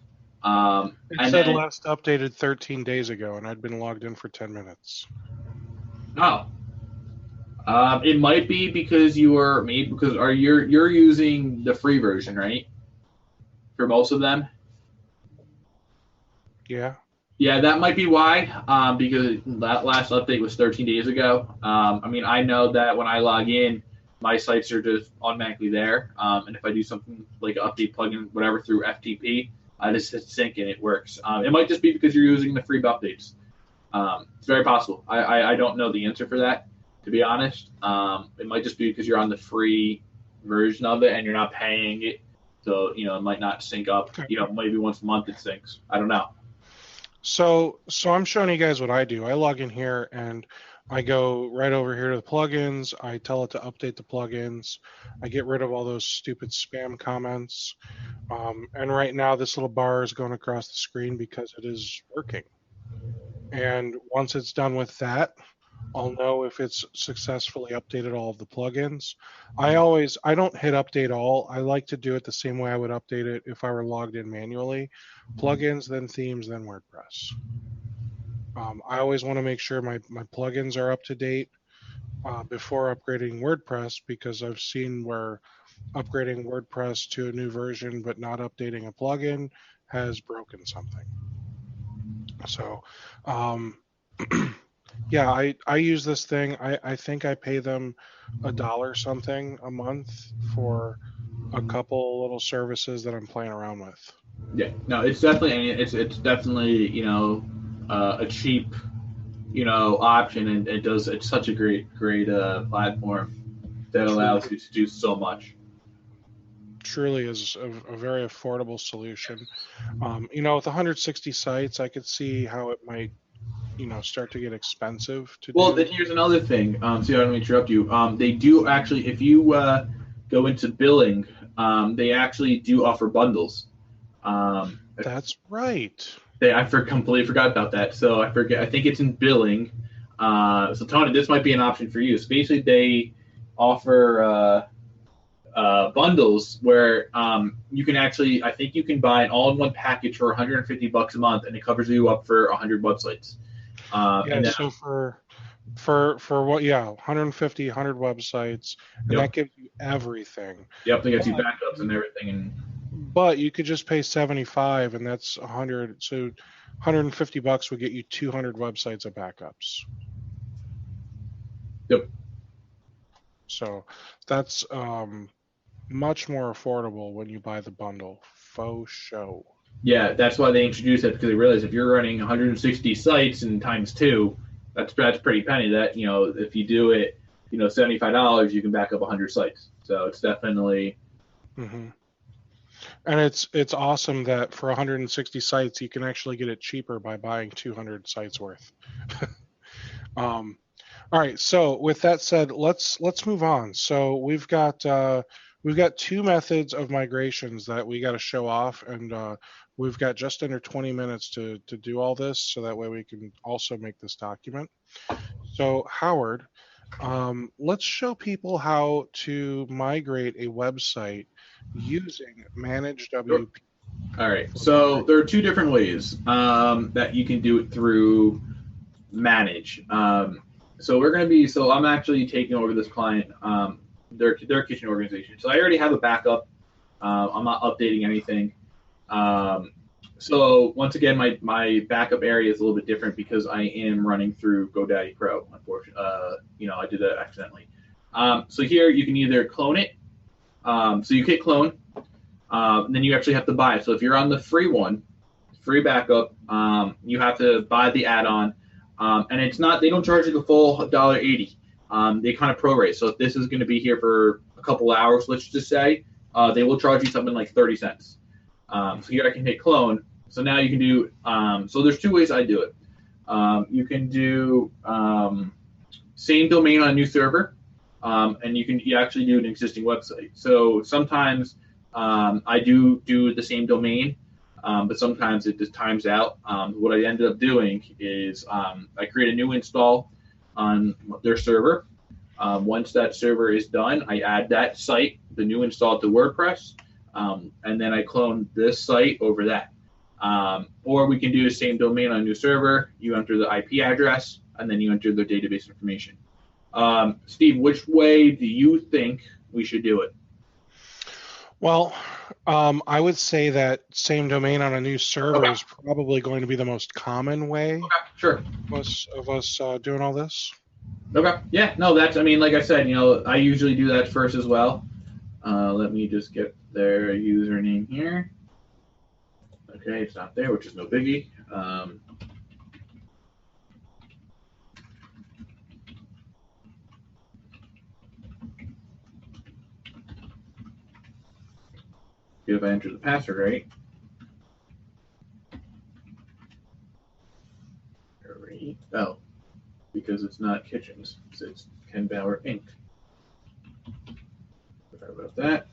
S2: It said last updated 13 days ago, and I'd been logged in for 10 minutes.
S3: Oh. It might be because you're using the free version, right? For most of them?
S2: Yeah.
S3: Yeah, that might be why, because that last update was 13 days ago. I know that when I log in, my sites are just automatically there. And if I do something like an update plugin, whatever, through FTP, I just hit sync and it works. It might just be because you're using the free updates. It's very possible. I don't know the answer for that, to be honest. It might just be because you're on the free version of it and you're not paying it. So, it might not sync up. Maybe once a month it syncs. I don't know.
S2: So I'm showing you guys what I do. I log in here and I go right over here to the plugins. I tell it to update the plugins. I get rid of all those stupid spam comments. And right now this little bar is going across the screen because it is working. And once it's done with that, I'll know if it's successfully updated all of the plugins. I don't hit update all. I like to do it the same way I would update it if I were logged in manually. Plugins, then themes, then WordPress. I always want to make sure my plugins are up to date before upgrading WordPress, because I've seen where upgrading WordPress to a new version but not updating a plugin has broken something. So, yeah, I use this thing. I think I pay them $1 something a month for a couple little services that I'm playing around with.
S3: Yeah, no, it's definitely a cheap option, and it's such a great platform that allows you to do so much.
S2: Truly is a very affordable solution. With 160 sites, I could see how it might start to get expensive to do.
S3: Well, then here's another thing. So I don't interrupt you. They do actually, if you go into billing, they actually do offer bundles.
S2: That's right.
S3: Completely forgot about that. So I think it's in billing. So Tony, this might be an option for you. So basically, they offer bundles where you can actually, I think you can buy an all-in-one package for $150 a month, and it covers you up for 100 websites.
S2: Yeah. So for what? Yeah, 150, 100 websites, and
S3: Yep.
S2: that gives you everything.
S3: Yep, they got you backups and everything.
S2: But you could just pay 75, and that's 100. So $150 would get you 200 websites of backups.
S3: Yep.
S2: So that's much more affordable when you buy the bundle. Faux show.
S3: Yeah, that's why they introduced it, because they realized if you're running 160 sites and times 2, that's pretty penny. That, if you do it, $75, you can back up 100 sites. So it's definitely.
S2: Mm-hmm. And it's awesome that for 160 sites you can actually get it cheaper by buying 200 sites worth. All right. So with that said, let's move on. So we've got 2 methods of migrations that we got to show off, and we've got just under 20 minutes to do all this, so that way we can also make this document. So Howard, let's show people how to migrate a website using Manage WP.
S3: All right. So there are 2 different ways that you can do it through Manage. So I'm actually taking over this client, their kitchen organization. So I already have a backup. I'm not updating anything. So once again, my backup area is a little bit different because I am running through GoDaddy Pro. Unfortunately, I did that accidentally. So here you can either clone it. So you hit clone, and then you actually have to buy it. So if you're on the free backup, you have to buy the add-on, and they don't charge you the full $1.80. They kind of prorate. So if this is going to be here for a couple hours, let's just say, they will charge you something like 30 cents. So here I can hit clone. So now you can do, so there's 2 ways I do it. You can do same domain on a new server, and you actually do an existing website. So sometimes I do the same domain, but sometimes it just times out. What I ended up doing is I create a new install on their server. Once that server is done, I add that site, the new install, to WordPress, and then I clone this site over that. Or we can do the same domain on a new server. You enter the IP address, and then you enter the database information. Steve, which way do you think we should do it?
S2: Well, I would say that same domain on a new server is probably going to be the most common way.
S3: Okay, sure.
S2: Of us doing all this.
S3: Okay. Yeah. No, like I said, I usually do that first as well. Let me just get their username here. Okay, it's not there, which is no biggie. If I enter the password right. Oh, because it's not Kitchens. It's Ken Bauer Inc. Sorry about that.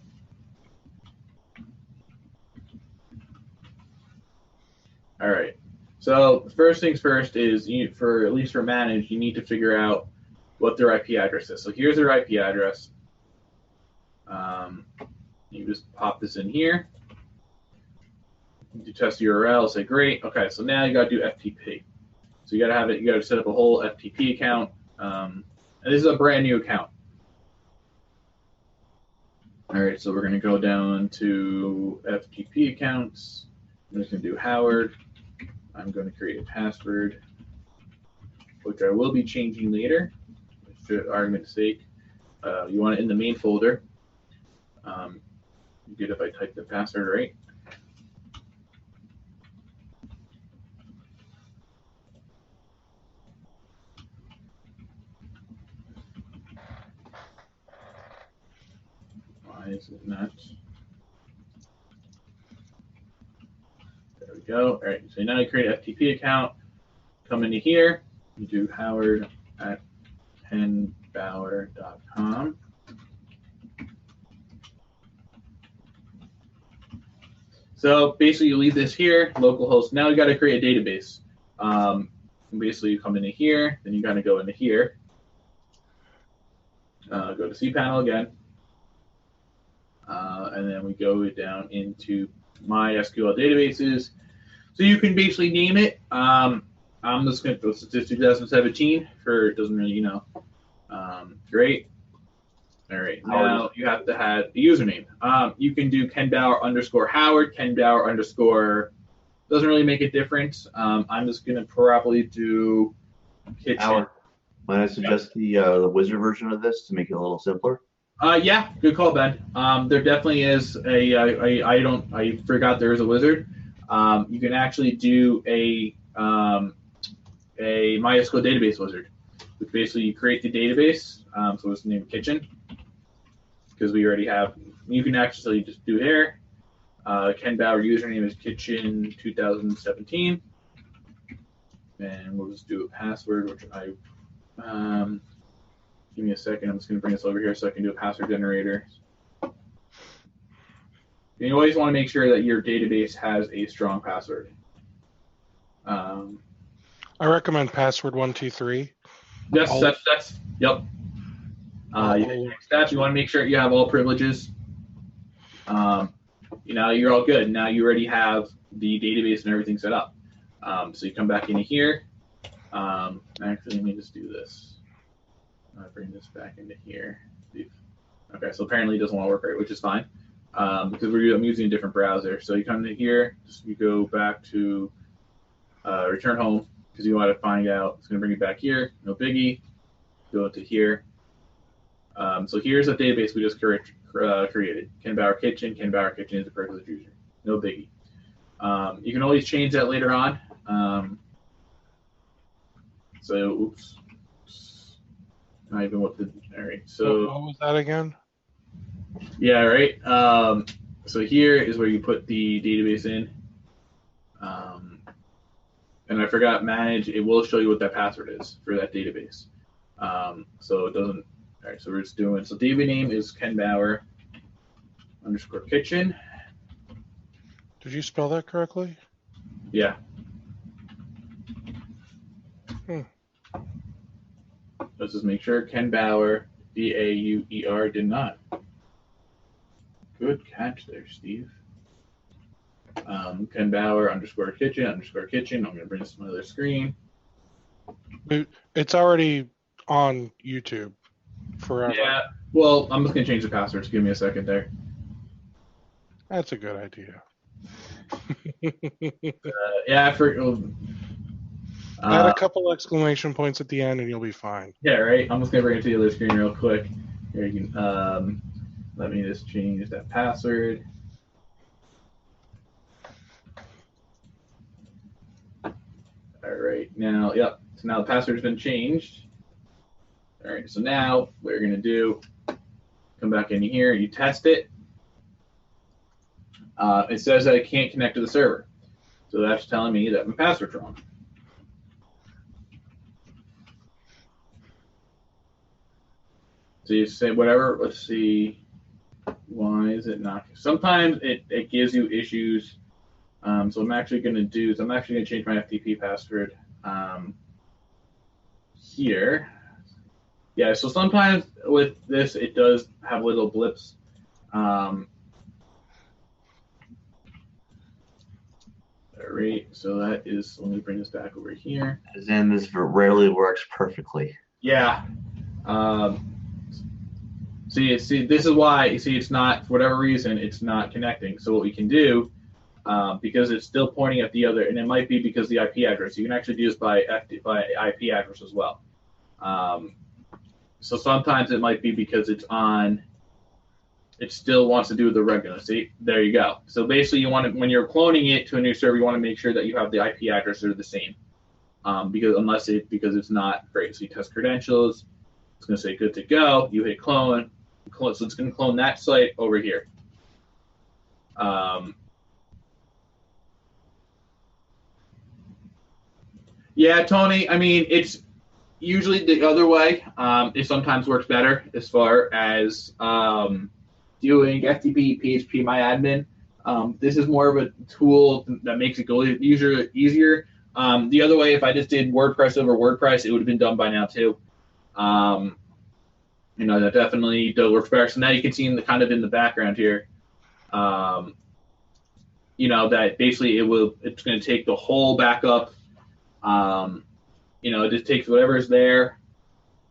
S3: All right. So first things first is at least for Manage, you need to figure out what their IP address is. So here's their IP address. You just pop this in here. You test the URL, say great. Okay, so now you got to do FTP. So you got to set up a whole FTP account. And this is a brand new account. All right, so we're going to go down to FTP accounts. I'm just going to do Howard. I'm going to create a password, which I will be changing later, for argument's sake. You want it in the main folder. You get if I type the password right. Why is it not? There we go. All right, so now you create an FTP account. Come into here. You do Howard at kenbauer.com. So basically, you leave this here, localhost. Now you got to create a database. Basically, you come into here, then you got to go into here. Go to cPanel again. And then we go down into MySQL databases. So you can basically name it. I'm just going to go to 2017 for it doesn't really, great. All right, now you have to have a username. You can do Ken Bauer _Howard, Ken Bauer _ doesn't really make a difference. I'm just going to probably do kitchen.
S6: Howard, might I suggest the wizard version of this to make it a little simpler?
S3: Yeah, good call, Ben. There definitely is I forgot there is a wizard. You can actually do a MySQL database wizard, which basically you create the database. So it's named kitchen because we already have. You can actually just do here. Ken Bauer username is kitchen 2017, and we'll just do a password, which I. Give me a second. I'm just going to bring this over here so I can do a password generator. You always want to make sure that your database has a strong password.
S2: I recommend password 123.
S3: Yes, that's yep. You want to make sure you have all privileges. You're all good. Now you already have the database and everything set up. So you come back into here. Actually, let me just do this. I'll bring this back into here. Okay, so apparently it doesn't want to work right, which is fine because I'm using a different browser. So you come into here, you go back to return home because you want to find out. It's going to bring you back here. No biggie. Go to here. So here's a database we just created. Ken Bauer Kitchen. Ken Bauer Kitchen is a privileged user. No biggie. You can always change that later on. Oops. Not even what the all right. So
S2: what was that again?
S3: Yeah, right. So here is where you put the database in. And I forgot manage. It will show you what that password is for that database. So it doesn't. All right. So we're just doing. So DB name is Ken Bauer _ kitchen.
S2: Did you spell that correctly?
S3: Yeah. Let's just make sure Ken Bauer, Bauer, did not. Good catch there, Steve. Ken Bauer _ kitchen. I'm going to bring this to my other screen.
S2: It's already on YouTube forever.
S3: Yeah. Well, I'm just going to change the password. So give me a second there.
S2: That's a good idea. Add a couple exclamation points at the end and you'll be fine.
S3: Yeah, right. I'm just gonna bring it to the other screen real quick. Here you can let me just change that password. All right, now, yep. So now the password's been changed. All right, so now what you're gonna do, come back in here, you test it. It says that it can't connect to the server. So that's telling me that my password's wrong. So you say whatever, let's see, why is it not? Sometimes it gives you issues. So I'm actually going to change my FTP password here. Yeah, so sometimes with this, it does have little blips. All right, so that is, let me bring this back over here.
S6: As in, this rarely works perfectly.
S3: Yeah. See, this is why, it's not, for whatever reason, it's not connecting. So what we can do, because it's still pointing at the other, and it might be because the IP address. You can actually do this by IP address as well. So sometimes it might be because it's on, it still wants to do the regular. See, there you go. So basically you want to, when you're cloning it to a new server, you want to make sure that you have the IP address that are the same. Because it's not great. So you test credentials, it's going to say good to go. You hit clone, so it's going to clone that site over here. Yeah, Tony, I mean, it's usually the other way. It sometimes works better as far as doing FTP, PHP, MyAdmin. This is more of a tool that makes it go easier. The other way, if I just did WordPress over WordPress, it would have been done by now too. That definitely does work better. So now you can see in the background here, that basically it's going to take the whole backup. It just takes whatever's there,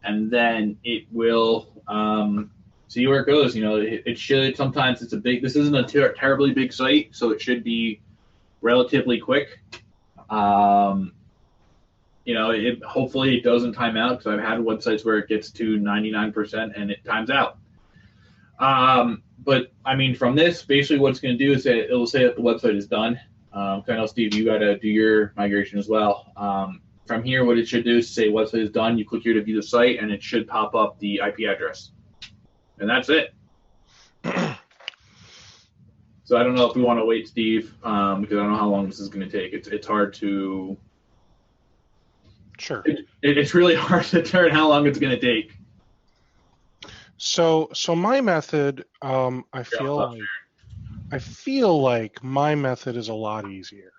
S3: and then it will see where it goes. It should. Sometimes this isn't a terribly big site, so it should be relatively quick. Hopefully it doesn't time out, because I've had websites where it gets to 99% and it times out. But I mean, from this, basically what it's going to do is it'll say that the website is done. I know, Steve, you got to do your migration as well. From here, what it should do is say website is done. You click here to view the site, and it should pop up the IP address. And that's it. So I don't know if we want to wait, Steve, because I don't know how long this is going to take. It's hard to...
S1: Sure.
S3: It's really hard to determine how long it's going to take.
S1: So my method, I feel like my method is a lot easier.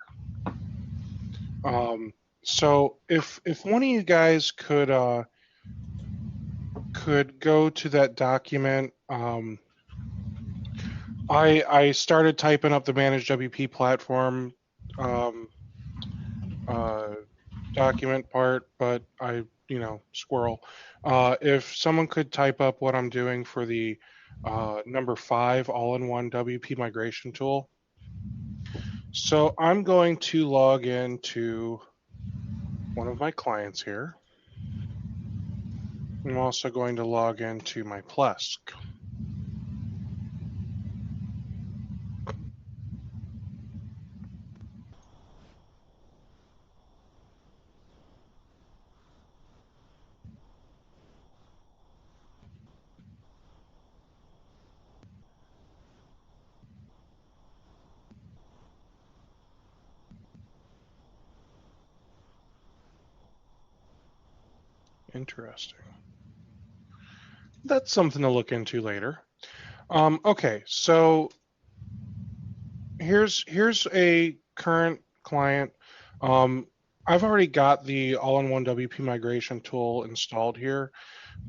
S1: So if one of you guys could go to that document, I started typing up the Managed WP platform document part, but squirrel. If someone could type up what I'm doing for the number 5 all-in-one WP migration tool. So I'm going to log into one of my clients here. I'm also going to log into my Plesk. Interesting. That's something to look into later. Okay, so here's a current client. I've already got the all-in-one WP migration tool installed here,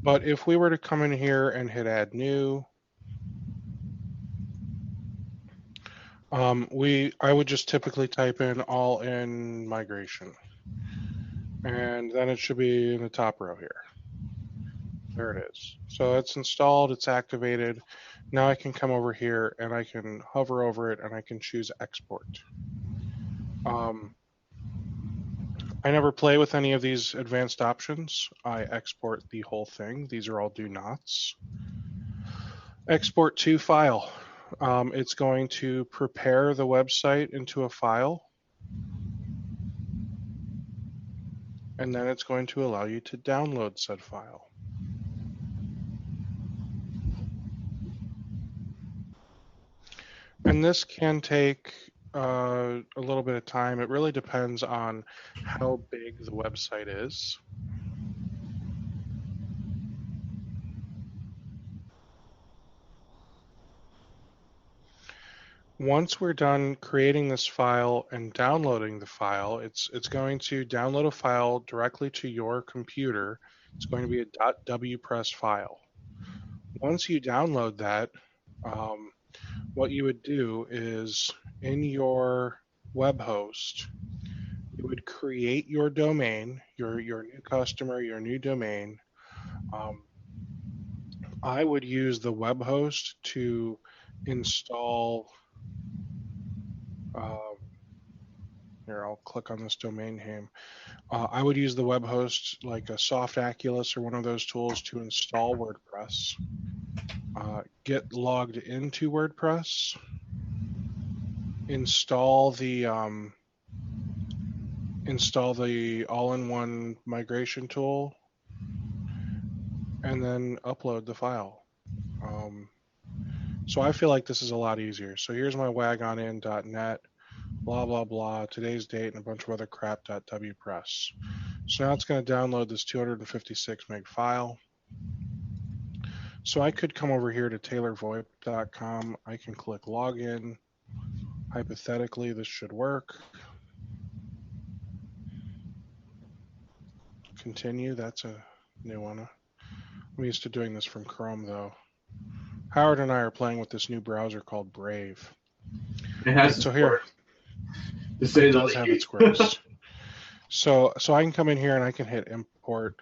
S1: but if we were to come in here and hit add new, I would just typically type in all-in migration, and then it should be in the top row here. There it is. So it's installed, it's activated. Now I can come over here and I can hover over it and I can choose export. I never play with any of these advanced options. I export the whole thing. These are all do nots. Export to file. It's going to prepare the website into a file. And then it's going to allow you to download said file. And this can take a little bit of time. It really depends on how big the website is. Once we're done creating this file and downloading the file, it's going to download a file directly to your computer. It's going to be a .wpress file. Once you download that, what you would do is in your web host, you would create your domain, your new customer, your new domain. I would use the web host to install. Here, I'll click on this domain name. I would use the web host like a Soft Aculus or one of those tools to install WordPress. Get logged into WordPress. Install the all-in-one migration tool, and then upload the file. So I feel like this is a lot easier. So here's my wagonin.net, blah, blah, blah, today's date, and a bunch of other crap.wpress. So now it's going to download this 256 meg file. So I could come over here to taylorvoip.com. I can click login.
S2: Hypothetically, this should work. Continue, that's a new one. I'm used to doing this from Chrome though. Howard and I are playing with this new browser called Brave.
S3: It has
S2: so here,
S3: to say
S2: it does have its quirks. So I can come in here and I can hit import.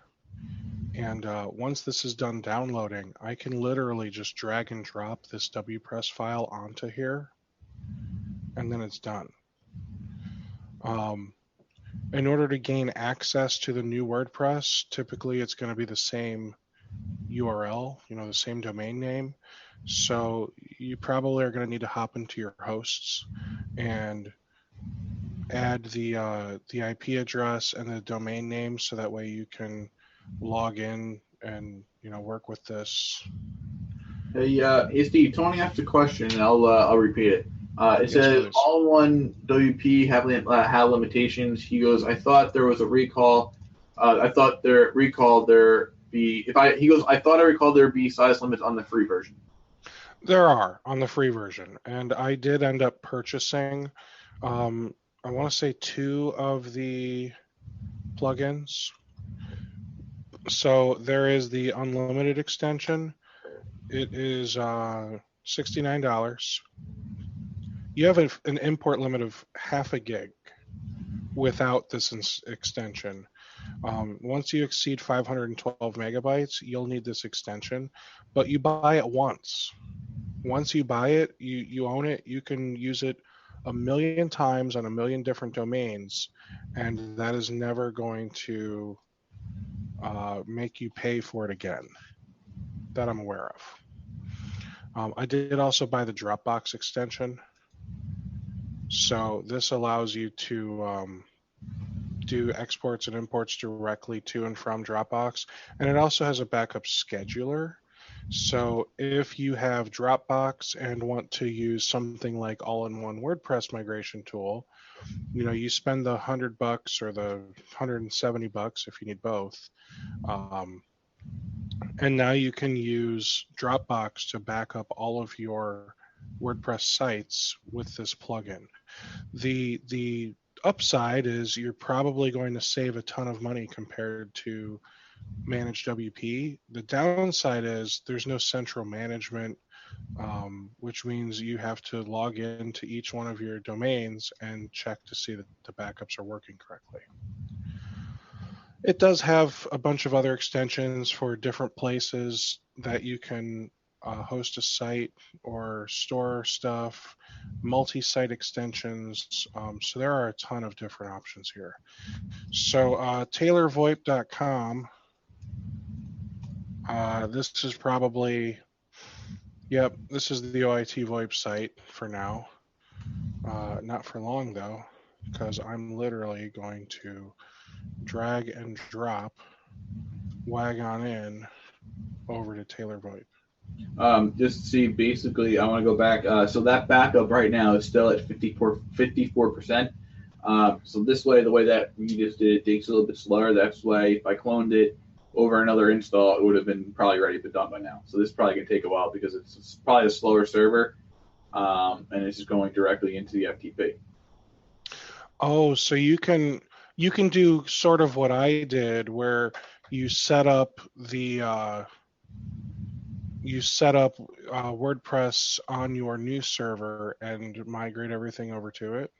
S2: And once this is done downloading, I can literally just drag and drop this WPress file onto here, and then it's done. In order to gain access to the new WordPress, typically it's going to be the same URL, the same domain name. So you probably are going to need to hop into your hosts and add the IP address and the domain name, so that way you can log in and work with this.
S3: Hey Steve, Tony asked a question, and I'll repeat it. It says
S2: please.
S3: all-in-one WP have limitations. He goes, I thought there was a recall. I thought I recalled there be size limits on the free version.
S2: There are on the free version, and I did end up purchasing I want to say 2 of the plugins. So there is the unlimited extension. It is $69. You have an import limit of half a gig without this extension. Once you exceed 512 megabytes, you'll need this extension, but you buy it once. Once you buy it, you own it. You can use it a million times on a million different domains, and that is never going to make you pay for it again, that I'm aware of. I did also buy the Dropbox extension. So this allows you to do exports and imports directly to and from Dropbox. And it also has a backup scheduler. So if you have Dropbox and want to use something like all-in-one WordPress migration tool, you spend the $100 or the $170 if you need both. And now you can use Dropbox to back up all of your WordPress sites with this plugin. The upside is you're probably going to save a ton of money compared to managed WP. The downside is there's no central management, which means you have to log into each one of your domains and check to see that the backups are working correctly. It does have a bunch of other extensions for different places that you can host a site or store stuff, multi-site extensions. So there are a ton of different options here. So TaylorVoip.com. This is probably, this is the OIT VoIP site for now. Not for long though, because I'm literally going to drag and drop Wagon in over to Taylor VoIP.
S3: Just to see, basically, I want to go back. So that backup right now is still at 54%. So this way, the way that we just did it takes a little bit slower. That's why if I cloned it over another install, it would have been probably ready to be done by now. So this is probably going to take a while because it's probably a slower server, and it's just going directly into the FTP.
S2: Oh, so you can do sort of what I did, where you set up the WordPress on your new server and migrate everything over to it.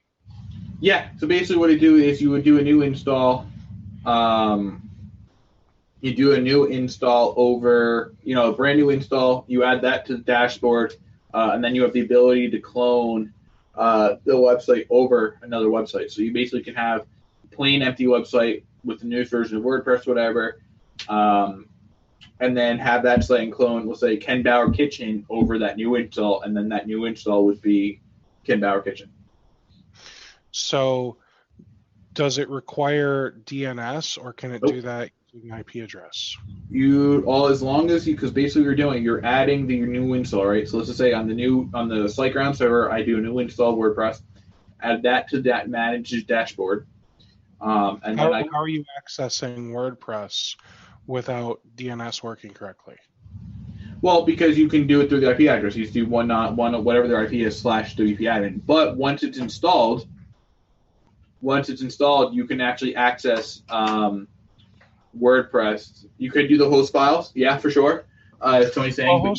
S3: Yeah. So basically, what you do is you would do a new install. You do a new install over, a brand new install. You add that to the dashboard, and then you have the ability to clone the website over another website. So you basically can have a plain empty website with the newest version of WordPress, whatever, and then have that site and clone, we'll say Ken Bauer Kitchen over that new install, and then that new install would be Ken Bauer Kitchen.
S2: So does it require DNS, or can it do that using IP address?
S3: As long as because basically you're adding the new install, right? So let's just say on the SiteGround server, I do a new install of WordPress, add that to that managed dashboard. And
S2: how are you accessing WordPress without DNS working correctly?
S3: Well, because you can do it through the IP address. You just do one whatever their IP is / WP admin. But once it's installed, you can actually access WordPress. You could do the host files, yeah, for sure. As Tony's saying,
S2: Well,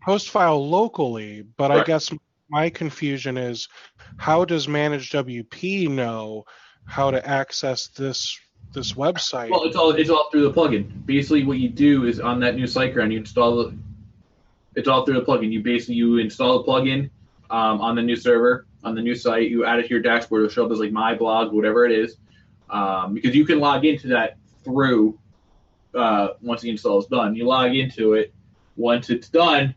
S2: host file locally, but
S3: Right.
S2: I guess my confusion is, how does Manage WP know how to access this website?
S3: well, it's all through the plugin. Basically, what you do is on that new SiteGround, you install it's all through the plugin. You install the plugin on the new server, on the new site. You add it to your dashboard. It'll show up as like my blog, whatever it is, because you can log into that through once the install is done. You log into it. Once it's done,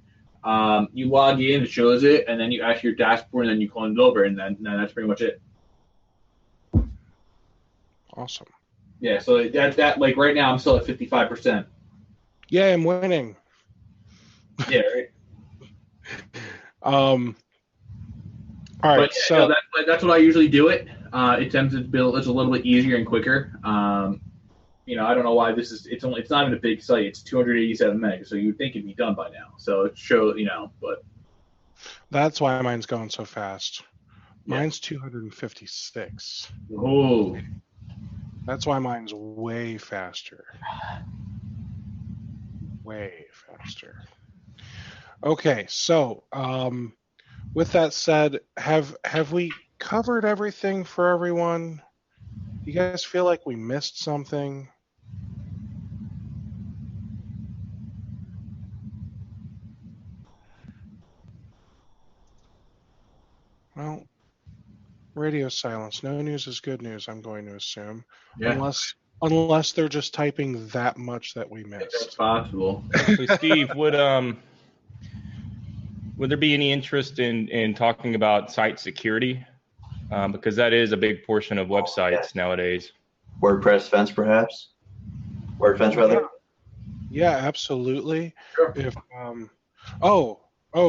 S3: you log in, it shows it, and then you add to your dashboard, and then you clone it over, and then that's pretty much it.
S2: Awesome.
S3: Yeah, so that like right now I'm still at 55%.
S2: Yeah, I'm winning.
S3: Yeah, right.
S2: All right,
S3: But
S2: so
S3: you know, that's what I usually do it. It tends to build. It's a little bit easier and quicker. You know, I don't know why it's not even a big site. It's 287 megs, so you'd think it'd be done by now. So it shows, you know, but
S2: that's why mine's going so fast.
S3: Yeah.
S2: Mine's 256.
S3: oh,
S2: That's why mine's way faster. Way faster. Okay, so with that said, have we covered everything for everyone? You guys feel like we missed something? Well, radio silence. No news is good news, I'm going to assume.
S3: yeah,
S2: Unless they're just typing that much that we
S3: that's
S2: missed.
S3: possible.
S4: So Steve, would there be any interest in talking about site security? Because that is a big portion of websites nowadays.
S6: WordPress fence, perhaps? WordFence, rather?
S2: Yeah, absolutely.
S3: Sure.
S2: If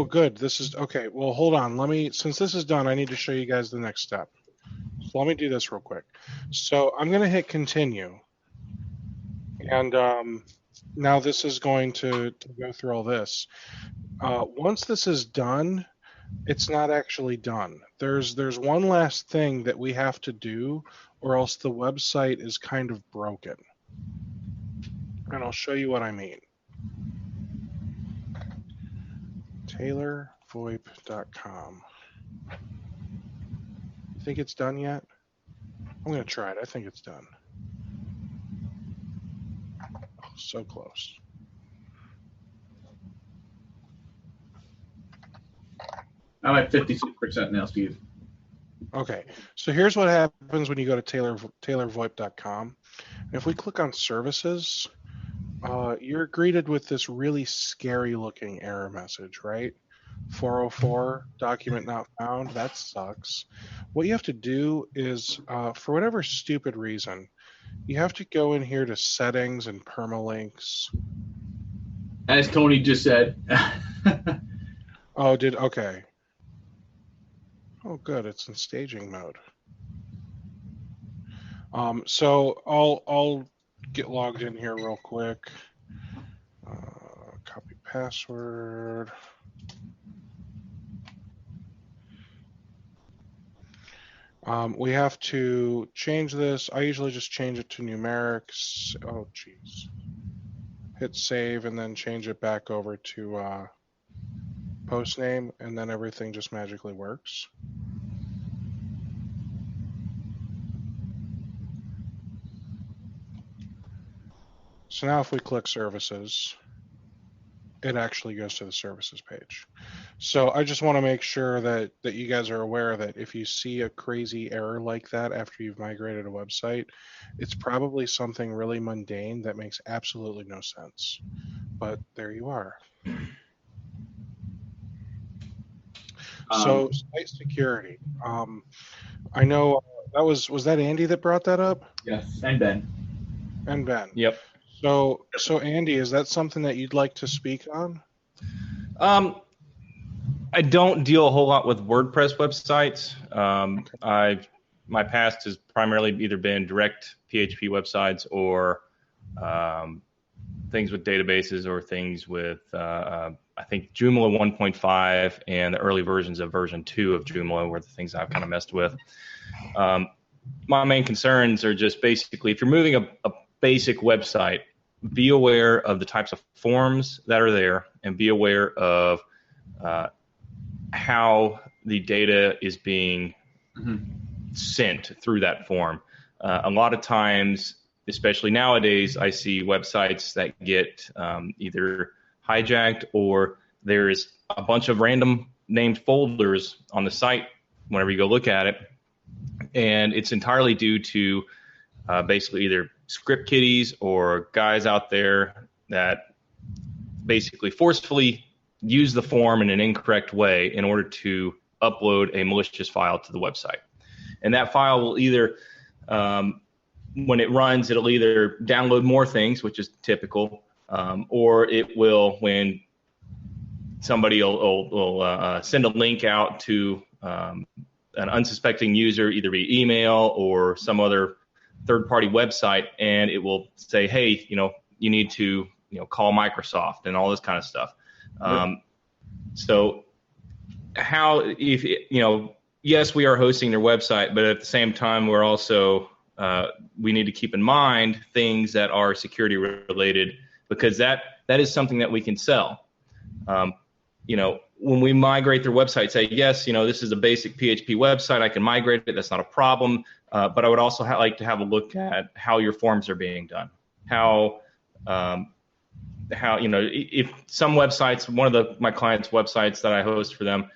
S2: good. This is okay. Well, hold on. Since this is done, I need to show you guys the next step. So let me do this real quick. So I'm going to hit continue. And now this is going to go through all this. Once this is done, it's not actually done. There's one last thing that we have to do, or else the website is kind of broken. And I'll show you what I mean. TaylorVoip.com. Think it's done yet? I'm going to try it. I think it's done. Oh, so close.
S3: I'm at 56% now, Steve.
S2: Okay, so here's what happens when you go to TaylorVoip.com. If we click on services, you're greeted with this really scary looking error message, right? 404, document not found. That sucks. What you have to do is, for whatever stupid reason, you have to go in here to settings and permalinks.
S3: As Tony just said.
S2: Okay. Oh, good. It's in staging mode. So I'll get logged in here real quick. Copy password. We have to change this. I usually just change it to numerics. Oh, geez. Hit save and then change it back over to post name, and then everything just magically works. So now if we click services, it actually goes to the services page. So I just want to make sure that you guys are aware that if you see a crazy error like that after you've migrated a website, it's probably something really mundane that makes absolutely no sense. But there you are. So site security. I know was that Andy that brought that up?
S3: Yes, and Ben.
S2: And Ben.
S4: Yep.
S2: So Andy, is that something that you'd like to speak on?
S4: I don't deal a whole lot with WordPress websites. My past has primarily either been direct PHP websites or the things with databases or things with, I think Joomla 1.5 and the early versions of version 2 of Joomla were the things I've kind of messed with. My main concerns are just basically if you're moving a basic website, be aware of the types of forms that are there and be aware of how the data is being sent through that form. A lot of times, especially nowadays, I see websites that get either hijacked or there's a bunch of random named folders on the site whenever you go look at it. And it's entirely due to basically either script kiddies or guys out there that basically forcefully use the form in an incorrect way in order to upload a malicious file to the website. And that file will either, when it runs, it'll either download more things, which is typical, or it will, when somebody will send a link out to an unsuspecting user, either via email or some other third-party website, and it will say, hey, you need to, call Microsoft and all this kind of stuff. So how, if, yes, we are hosting their website, but at the same time, we're also, we need to keep in mind things that are security related, because that is something that we can sell. When we migrate their website, say, yes, this is a basic PHP website, I can migrate it, that's not a problem. But I would also like to have a look at how your forms are being done. How if some websites, one of my clients' websites that I host for them,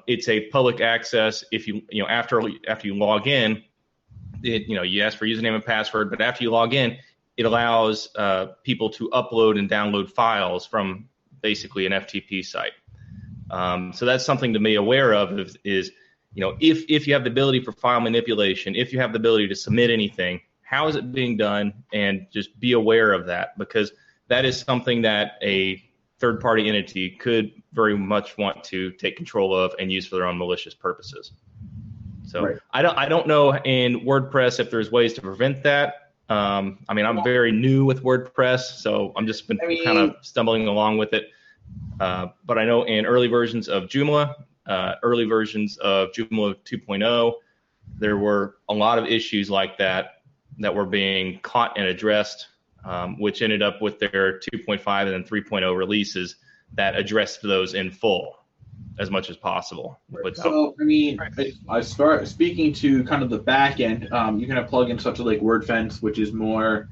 S4: it's a public access. If after you log in, you ask for username and password, but after you log in, it allows people to upload and download files from basically an FTP site. So that's something to be aware of is if you have the ability for file manipulation, if you have the ability to submit anything, how is it being done? And just be aware of that, because that is something that a third-party entity could very much want to take control of and use for their own malicious purposes. So right. I don't know in WordPress if there's ways to prevent that. I'm very new with WordPress, so I'm just been kind of stumbling along with it. But I know in early versions of Joomla, early versions of Joomla 2.0, there were a lot of issues like that were being caught and addressed, which ended up with their 2.5 and then 3.0 releases that addressed those in full as much as possible.
S3: So, I start speaking to kind of the back end. You can have plugins such as like WordFence, which is more,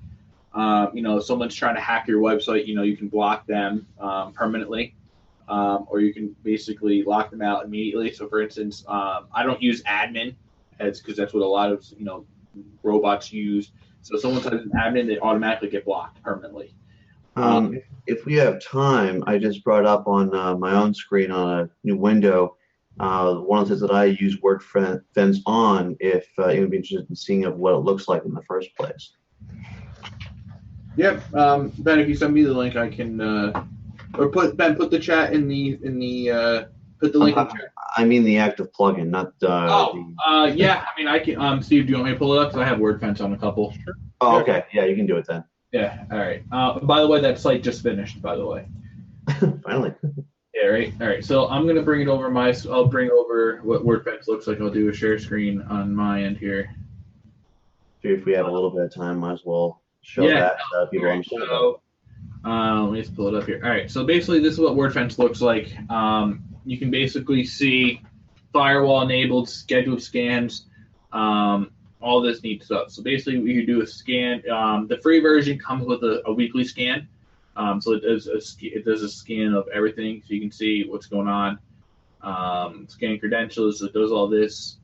S3: if someone's trying to hack your website, you can block them permanently. Or you can basically lock them out immediately. So, for instance, I don't use admin because that's what a lot of robots use. So, if someone says admin, they automatically get blocked permanently.
S6: If we have time, I just brought up on my own screen on a new window one of the things that I use WordFence on. If you would be interested in seeing of what it looks like in the first place.
S3: Yep, Ben, if you send me the link, I can. Or put the chat in the put the link in the chat.
S6: I mean the active plugin, not
S3: yeah. I can. Steve, do you want me to pull it up? Because I have WordFence on a couple. Sure.
S6: Oh, okay. Yeah, you can do it then.
S3: Yeah. All right. By the way, that site just finished. By the way.
S6: Finally.
S3: Yeah. Right. All right. So I'm gonna bring it over I'll bring over what WordFence looks like. I'll do a share screen on my end here.
S6: If we have a little bit of time, might as well show that people understand.
S3: So, let me just pull it up here. All right, so basically this is what WordFence looks like. You can basically see firewall enabled, scheduled scans, all this neat stuff. So basically what you do is scan. The free version comes with a weekly scan. So it does a scan of everything, so you can see what's going on. Scan credentials, it does all this.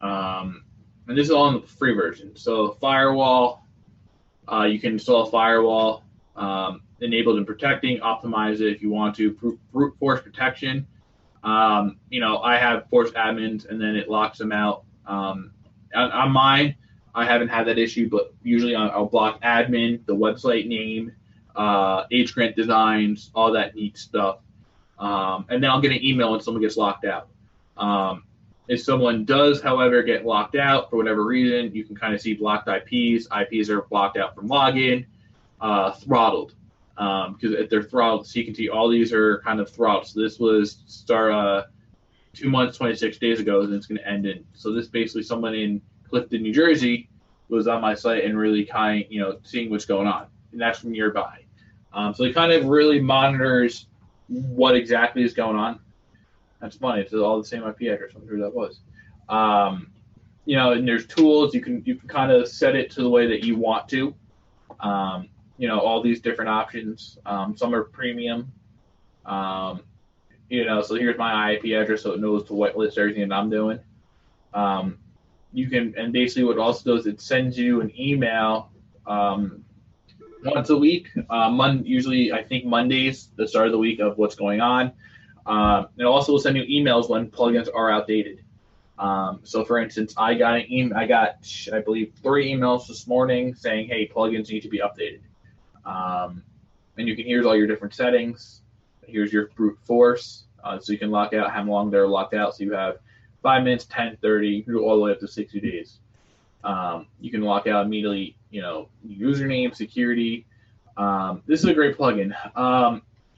S3: And this is all in the free version. So firewall, you can install a firewall. Enabled and protecting, optimize it if you want to. Brute force protection. I have forced admins and then it locks them out. On mine, I haven't had that issue, but usually I'll block admin, the website name, age grant designs, all that neat stuff. And then I'll get an email when someone gets locked out. If someone does, however, get locked out for whatever reason, you can kind of see blocked IPs. IPs are blocked out from login, throttled. because they're throttled. So you can see all these are kind of throttled. So this was start 2 months, 26 days ago, and it's going to end in. So this basically someone in Clifton, New Jersey, was on my site and really seeing what's going on, and that's from nearby. So it kind of really monitors what exactly is going on. That's funny. It's all the same IP address. I wonder who that was. And there's tools you can kind of set it to the way that you want to. All these different options. Some are premium. So here's my IP address, so it knows to whitelist everything that I'm doing. And basically what it also does, it sends you an email once a week. Usually, I think Mondays, the start of the week, of what's going on. It also will send you emails when plugins are outdated. So, for instance, I got I believe 3 emails this morning saying, "Hey, plugins need to be updated." And here's all your different settings. Here's your brute force, so you can lock out how long they're locked out. So you have 5 minutes, 10, 30, all the way up to 60 days. You can lock out immediately, username, security. This is a great plugin.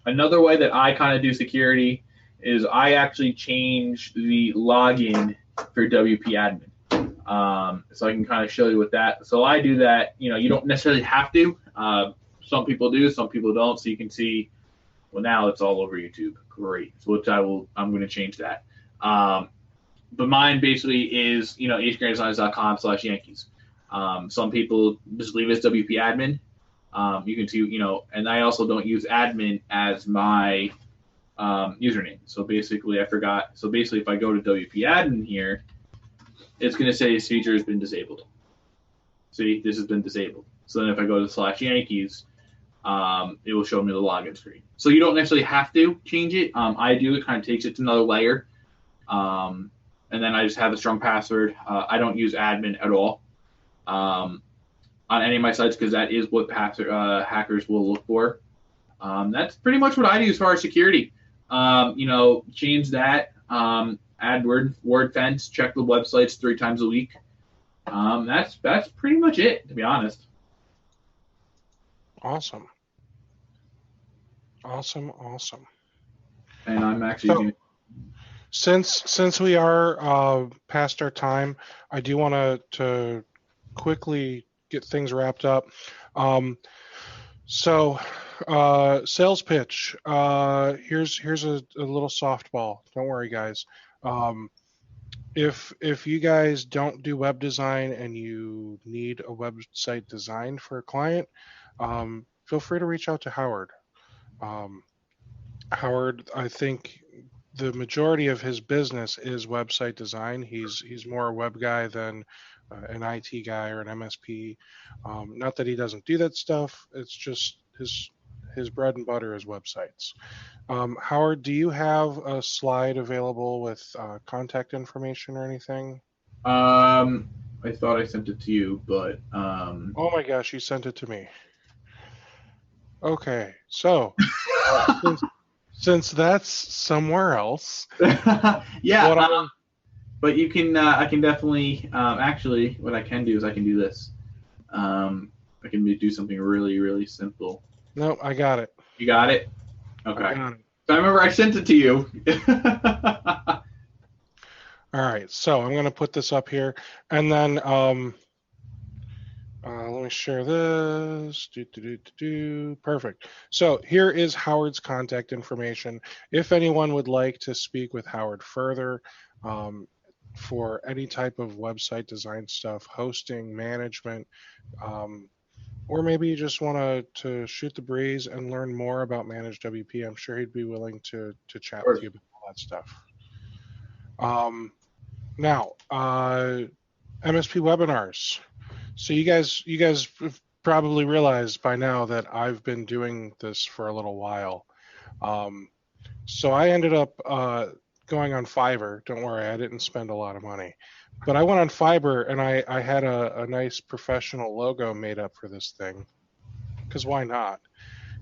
S3: Another way that I kind of do security is I actually change the login for WP admin. So I can kind of show you with that. So I do that. You don't necessarily have to. Some people do, some people don't. So you can see, well, now it's all over YouTube. Great. So I'm going to change that. But mine basically is, hgranddesigns.com/Yankees. Some people just leave it as WP admin. You can see, and I also don't use admin as my username. So basically, I forgot. So basically, if I go to WP admin here, it's going to say this feature has been disabled. See, this has been disabled. So then if I go to /Yankees, it will show me the login screen. So you don't necessarily have to change it. I do. It kind of takes it to another layer. And then I just have a strong password. I don't use admin at all on any of my sites because that is what hackers will look for. That's pretty much what I do as far as security. Change that, add word fence, check the websites 3 times a week. That's pretty much it, to be honest.
S2: Awesome.
S3: And I'm actually
S2: Since we are past our time, I do want to quickly get things wrapped up. Sales pitch. Here's a little softball. Don't worry, guys. If you guys don't do web design and you need a website designed for a client, feel free to reach out to Howard. Howard, I think the majority of his business is website design. He's more a web guy than an IT guy or an MSP. Not that he doesn't do that stuff. It's just his bread and butter is websites. Howard, do you have a slide available with contact information or anything?
S3: I thought I sent it to you, but
S2: Oh my gosh, you sent it to me. Okay, so since that's somewhere else,
S3: yeah. But you can, I can definitely, actually, what I can do is I can do this. I can do something really, really simple.
S2: Nope, I got it.
S3: You got it? Okay.
S2: I got it.
S3: So I remember I sent it to you.
S2: All right, so I'm going to put this up here, and then let me share this. Perfect. So here is Howard's contact information. If anyone would like to speak with Howard further for any type of website design stuff, hosting, management, or maybe you just want to shoot the breeze and learn more about Managed WP, I'm sure he'd be willing to chat with you about all that stuff. Now, MSP webinars. So you guys have probably realized by now that I've been doing this for a little while. So I ended up going on Fiverr. Don't worry, I didn't spend a lot of money. But I went on Fiverr and I had a nice professional logo made up for this thing. Because why not?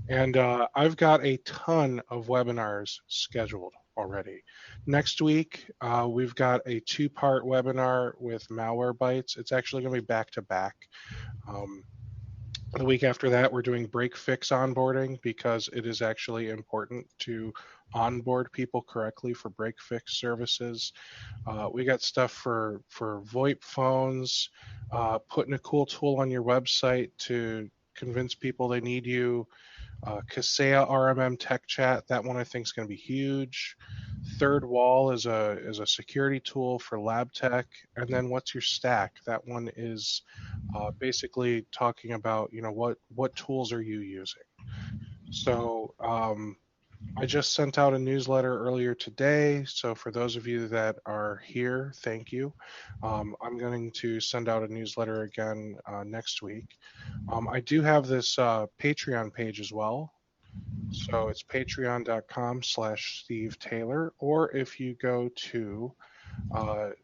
S2: And I've got a ton of webinars scheduled already. Next week, we've got a 2-part webinar with Malwarebytes. It's actually going to be back to back. The week after that, we're doing break fix onboarding because it is actually important to onboard people correctly for break fix services. We got stuff for VoIP phones, putting a cool tool on your website to convince people they need you. Kaseya RMM Tech Chat, that one I think is going to be huge. Third Wall is a security tool for lab tech, and then What's Your Stack? That one is basically talking about what tools are you using. So I just sent out a newsletter earlier today. So for those of you that are here, thank you. I'm going to send out a newsletter again next week. I do have this Patreon page as well. So it's patreon.com/Steve Taylor, or if you go to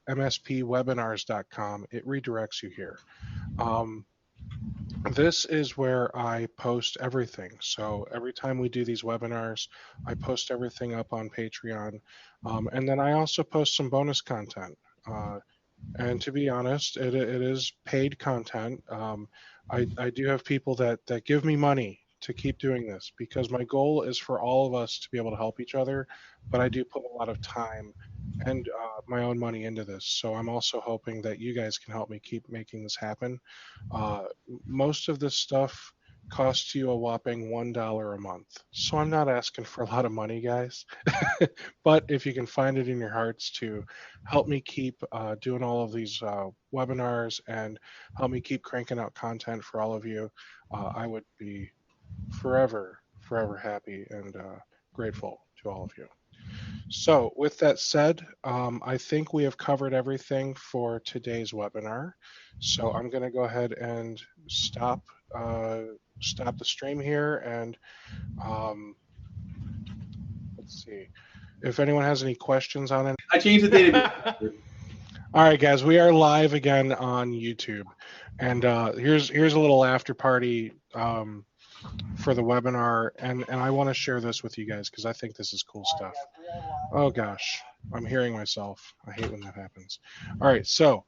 S2: mspwebinars.com, it redirects you here. This is where I post everything. So every time we do these webinars, I post everything up on Patreon. And then I also post some bonus content. And to be honest, it is paid content. I do have people that give me money to keep doing this because my goal is for all of us to be able to help each other, but I do put a lot of time and my own money into this. So I'm also hoping that you guys can help me keep making this happen. Most of this stuff costs you a whopping $1 a month. So I'm not asking for a lot of money, guys. But if you can find it in your hearts to help me keep doing all of these webinars and help me keep cranking out content for all of you, I would be forever happy and grateful to all of you. So with that said, I think we have covered everything for today's webinar. So I'm going to go ahead and stop the stream here, and let's see if anyone has any questions on it.
S3: I changed the data.
S2: All right, guys, we are live again on YouTube, and here's a little after party for the webinar, and I want to share this with you guys because I think this is cool stuff. Oh gosh, I'm hearing myself. I hate when that happens. All right, so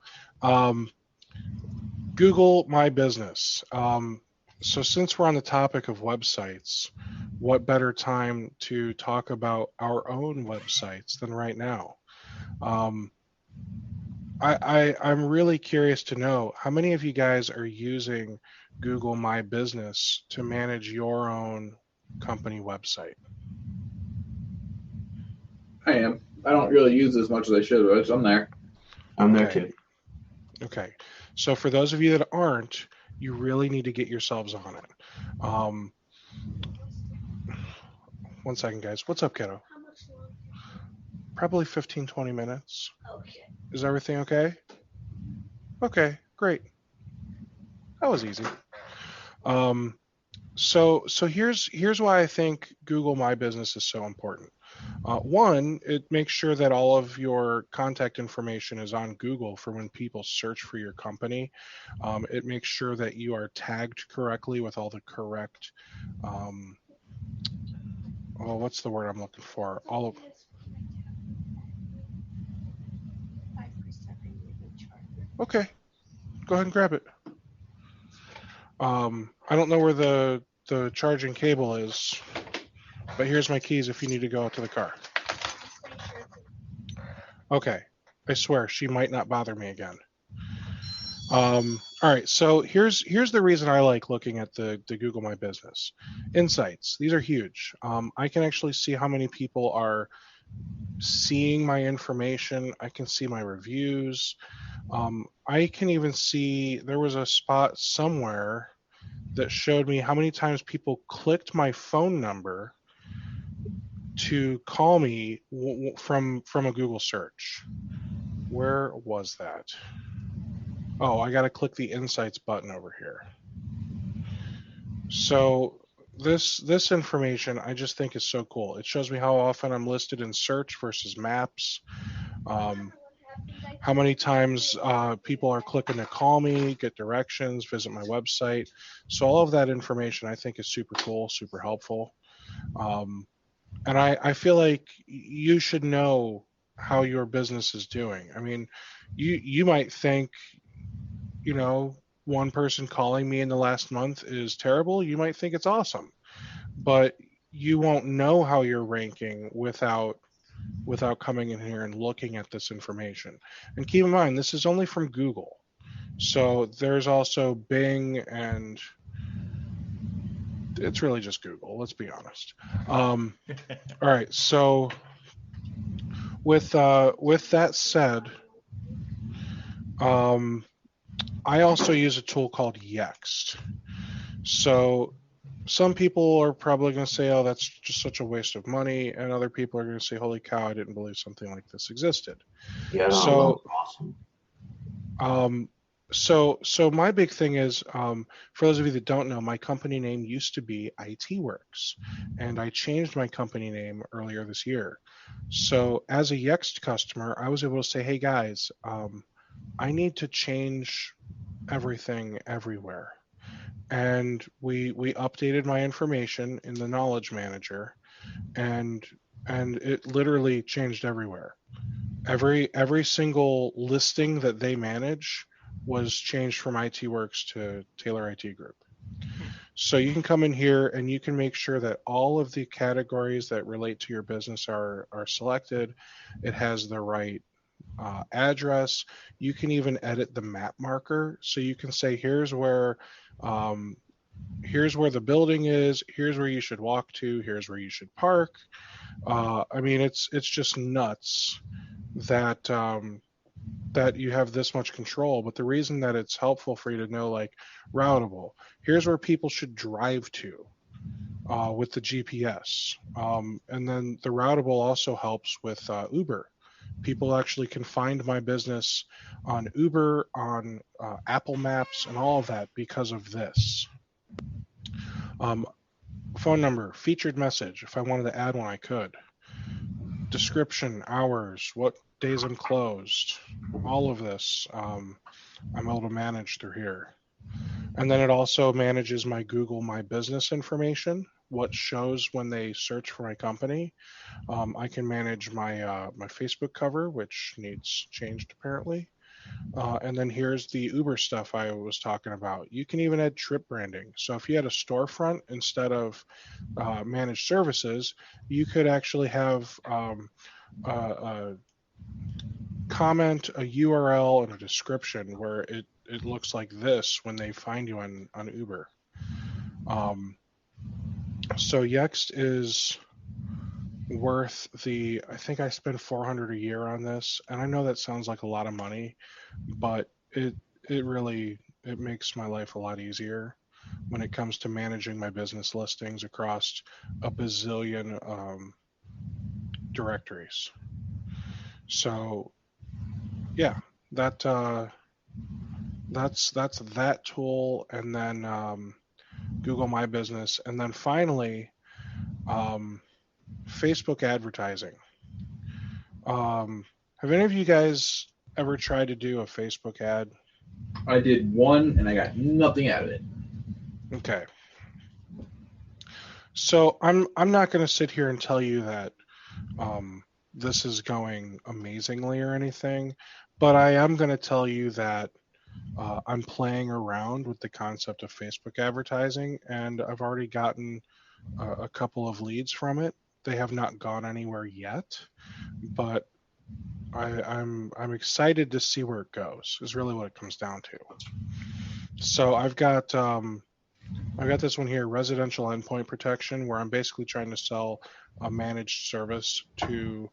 S2: Google My Business. So since we're on the topic of websites, what better time to talk about our own websites than right now? I'm really curious to know how many of you guys are using Google My Business to manage your own company website.
S3: I am. I don't really use it as much as I should, but I'm there.
S6: I'm there too.
S2: Okay. So for those of you that aren't, you really need to get yourselves on it. One second, guys. What's up, kiddo?
S7: How much longer?
S2: Probably 15, 20 minutes.
S7: Okay.
S2: Is everything okay? Okay, great. That was easy. So here's why I think Google My Business is so important. One, it makes sure that all of your contact information is on Google for when people search for your company. It makes sure that you are tagged correctly with all the correct, what's the word I'm looking for? All of. Okay, go ahead and grab it. I don't know where the charging cable is, but here's my keys if you need to go out to the car. Okay, I swear she might not bother me again. All right, so here's the reason I like looking at the Google My Business. Insights, these are huge. I can actually see how many people are seeing my information. I can see my reviews. I can even see there was a spot somewhere that showed me how many times people clicked my phone number to call me from a Google search. Where was that? Oh, I got to click the Insights button over here. So this information I just think is so cool. It shows me how often I'm listed in search versus maps. How many times people are clicking to call me, get directions, visit my website. So all of that information I think is super cool, super helpful. And I feel like you should know how your business is doing. I mean, you might think, one person calling me in the last month is terrible, you might think it's awesome, but you won't know how you're ranking without coming in here and looking at this information. And keep in mind, this is only from Google. So there's also Bing, and it's really just Google, let's be honest. All right, so with that said, I also use a tool called Yext. So some people are probably going to say, oh, that's just such a waste of money. And other people are going to say, holy cow, I didn't believe something like this existed.
S6: Yeah,
S2: So,
S6: awesome.
S2: So my big thing is, for those of you that don't know, my company name used to be IT Works, and I changed my company name earlier this year. So as a Yext customer, I was able to say, hey guys, I need to change everything everywhere. And we updated my information in the knowledge manager, and it literally changed everywhere. Every single listing that they manage was changed from IT Works to Taylor IT Group. So you can come in here and you can make sure that all of the categories that relate to your business are selected. It has the right address. You can even edit the map marker. So you can say, here's where the building is, here's where you should walk to, here's where you should park. I mean, it's just nuts that that you have this much control. But the reason that it's helpful for you to know, like, routable, here's where people should drive to with the GPS. And then the routable also helps with Uber. People actually can find my business on Uber, on Apple Maps, and all of that because of this. Phone number, featured message. If I wanted to add one, I could. Description, hours, what days I'm closed, all of this I'm able to manage through here. And then it also manages my Google My Business information, what shows when they search for my company. I can manage my my Facebook cover, which needs changed apparently. And then here's the Uber stuff I was talking about. You can even add trip branding. So if you had a storefront instead of managed services, you could actually have a comment, a URL, and a description where it looks like this when they find you on Uber. So Yext is worth I think I spend $400 a year on this, and I know that sounds like a lot of money, but it really makes my life a lot easier when it comes to managing my business listings across a bazillion directories. So yeah, that's that tool, and then Google My Business, and then finally Facebook advertising. Have any of you guys ever tried to do a Facebook ad?
S3: I did one and I got nothing out of it.
S2: Okay. So I'm not going to sit here and tell you that this is going amazingly or anything, but I am going to tell you that I'm playing around with the concept of Facebook advertising, and I've already gotten a couple of leads from it. They have not gone anywhere yet, but I'm excited to see where it goes, is really what it comes down to. So I've got this one here, residential endpoint protection, where I'm basically trying to sell a managed service to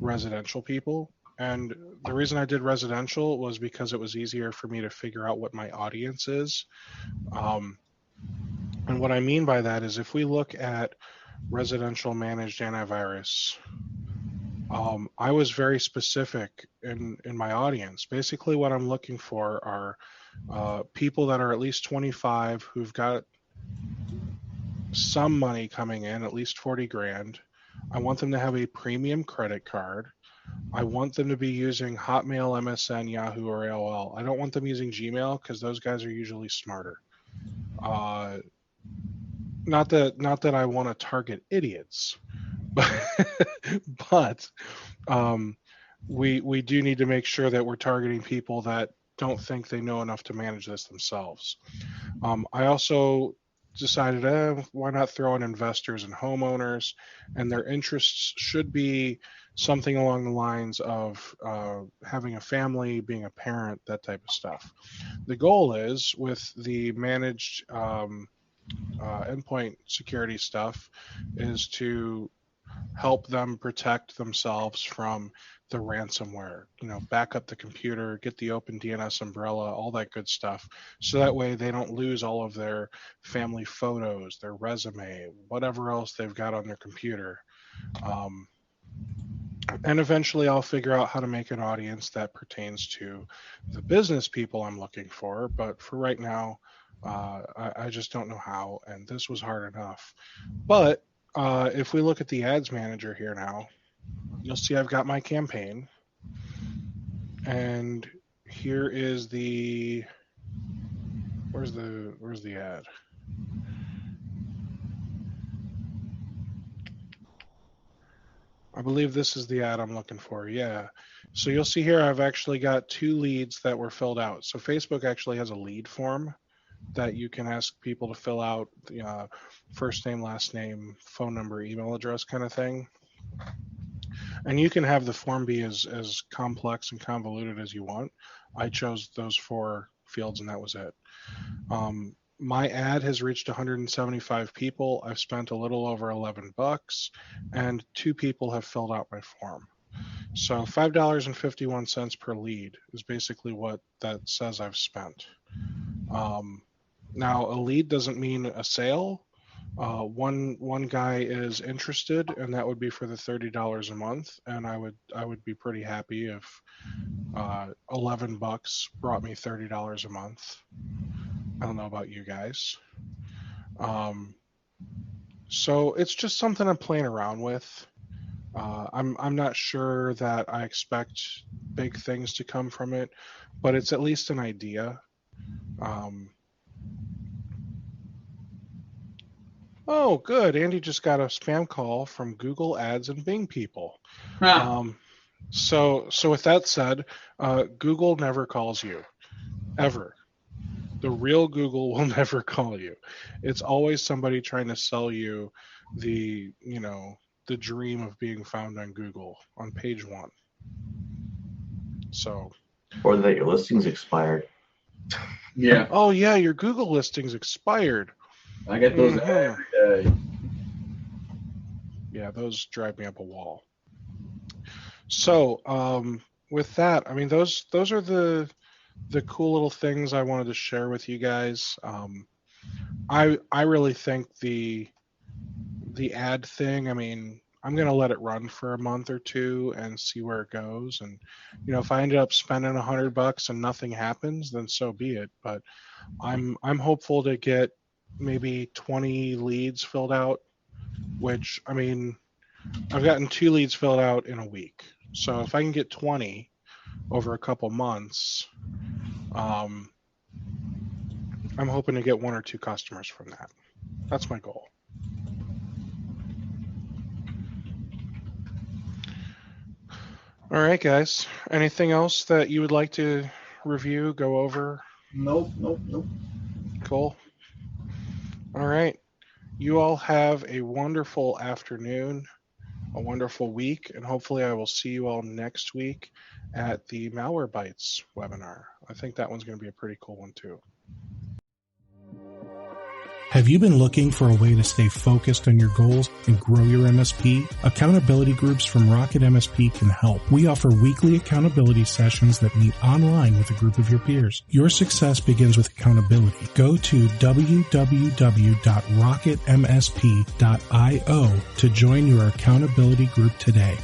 S2: residential people. And the reason I did residential was because it was easier for me to figure out what my audience is. And what I mean by that is, if we look at residential managed antivirus, I was very specific in my audience. Basically, what I'm looking for are people that are at least 25 who've got some money coming in, at least 40 grand. I want them to have a premium credit card. I want them to be using Hotmail, MSN, Yahoo, or AOL. I don't want them using Gmail because those guys are usually smarter. Not that I want to target idiots, but we do need to make sure that we're targeting people that don't think they know enough to manage this themselves. I also decided, why not throw in investors and homeowners, and their interests should be something along the lines of having a family, being a parent, that type of stuff. The goal is, with the managed endpoint security stuff, is to help them protect themselves from the ransomware, back up the computer, get the open DNS umbrella, all that good stuff. So that way they don't lose all of their family photos, their resume, whatever else they've got on their computer. And eventually I'll figure out how to make an audience that pertains to the business people I'm looking for. But for right now, I just don't know how, and this was hard enough. But if we look at the ads manager here now, you'll see I've got my campaign, and here is the, where's the ad? I believe this is the ad I'm looking for. Yeah. So you'll see here I've actually got 2 leads that were filled out. So Facebook actually has a lead form that you can ask people to fill out, the first name, last name, phone number, email address kind of thing. And you can have the form be as complex and convoluted as you want. I chose those 4 fields, and that was it. My ad has reached 175 people. I've spent a little over $11, and 2 people have filled out my form. So $5.51 per lead is basically what that says I've spent. Now, a lead doesn't mean a sale. One guy is interested, and that would be for the $30 a month, and I would be pretty happy if $11 brought me $30 a month. I don't know about you guys. So it's just something I'm playing around with. I'm not sure that I expect big things to come from it, but it's at least an idea. Oh, good. Andy just got a spam call from Google Ads and Bing people. So with that said, Google never calls you, ever. The real Google will never call you. It's always somebody trying to sell you the dream of being found on Google on page 1. So.
S6: Or that your listing's expired.
S3: Yeah.
S2: Oh yeah, your Google listing's expired.
S3: I get those every day.
S2: Yeah, those drive me up a wall. So, with that, I mean, those are the cool little things I wanted to share with you guys. I really think the ad thing, I mean, I'm going to let it run for a month or 2 and see where it goes. And, if I ended up spending $100 and nothing happens, then so be it. But I'm hopeful to get maybe 20 leads filled out, which, I mean, I've gotten 2 leads filled out in a week. So if I can get 20 over a couple months, I'm hoping to get 1 or 2 customers from that. That's my goal. All right, guys. Anything else that you would like to review, go over?
S3: Nope.
S2: Cool. All right. You all have a wonderful afternoon, a wonderful week, and hopefully I will see you all next week at the Malware Bytes webinar. I think that one's going to be a pretty cool one too.
S1: Have you been looking for a way to stay focused on your goals and grow your MSP? Accountability groups from RocketMSP can help. We offer weekly accountability sessions that meet online with a group of your peers. Your success begins with accountability. Go to www.rocketmsp.io to join your accountability group today.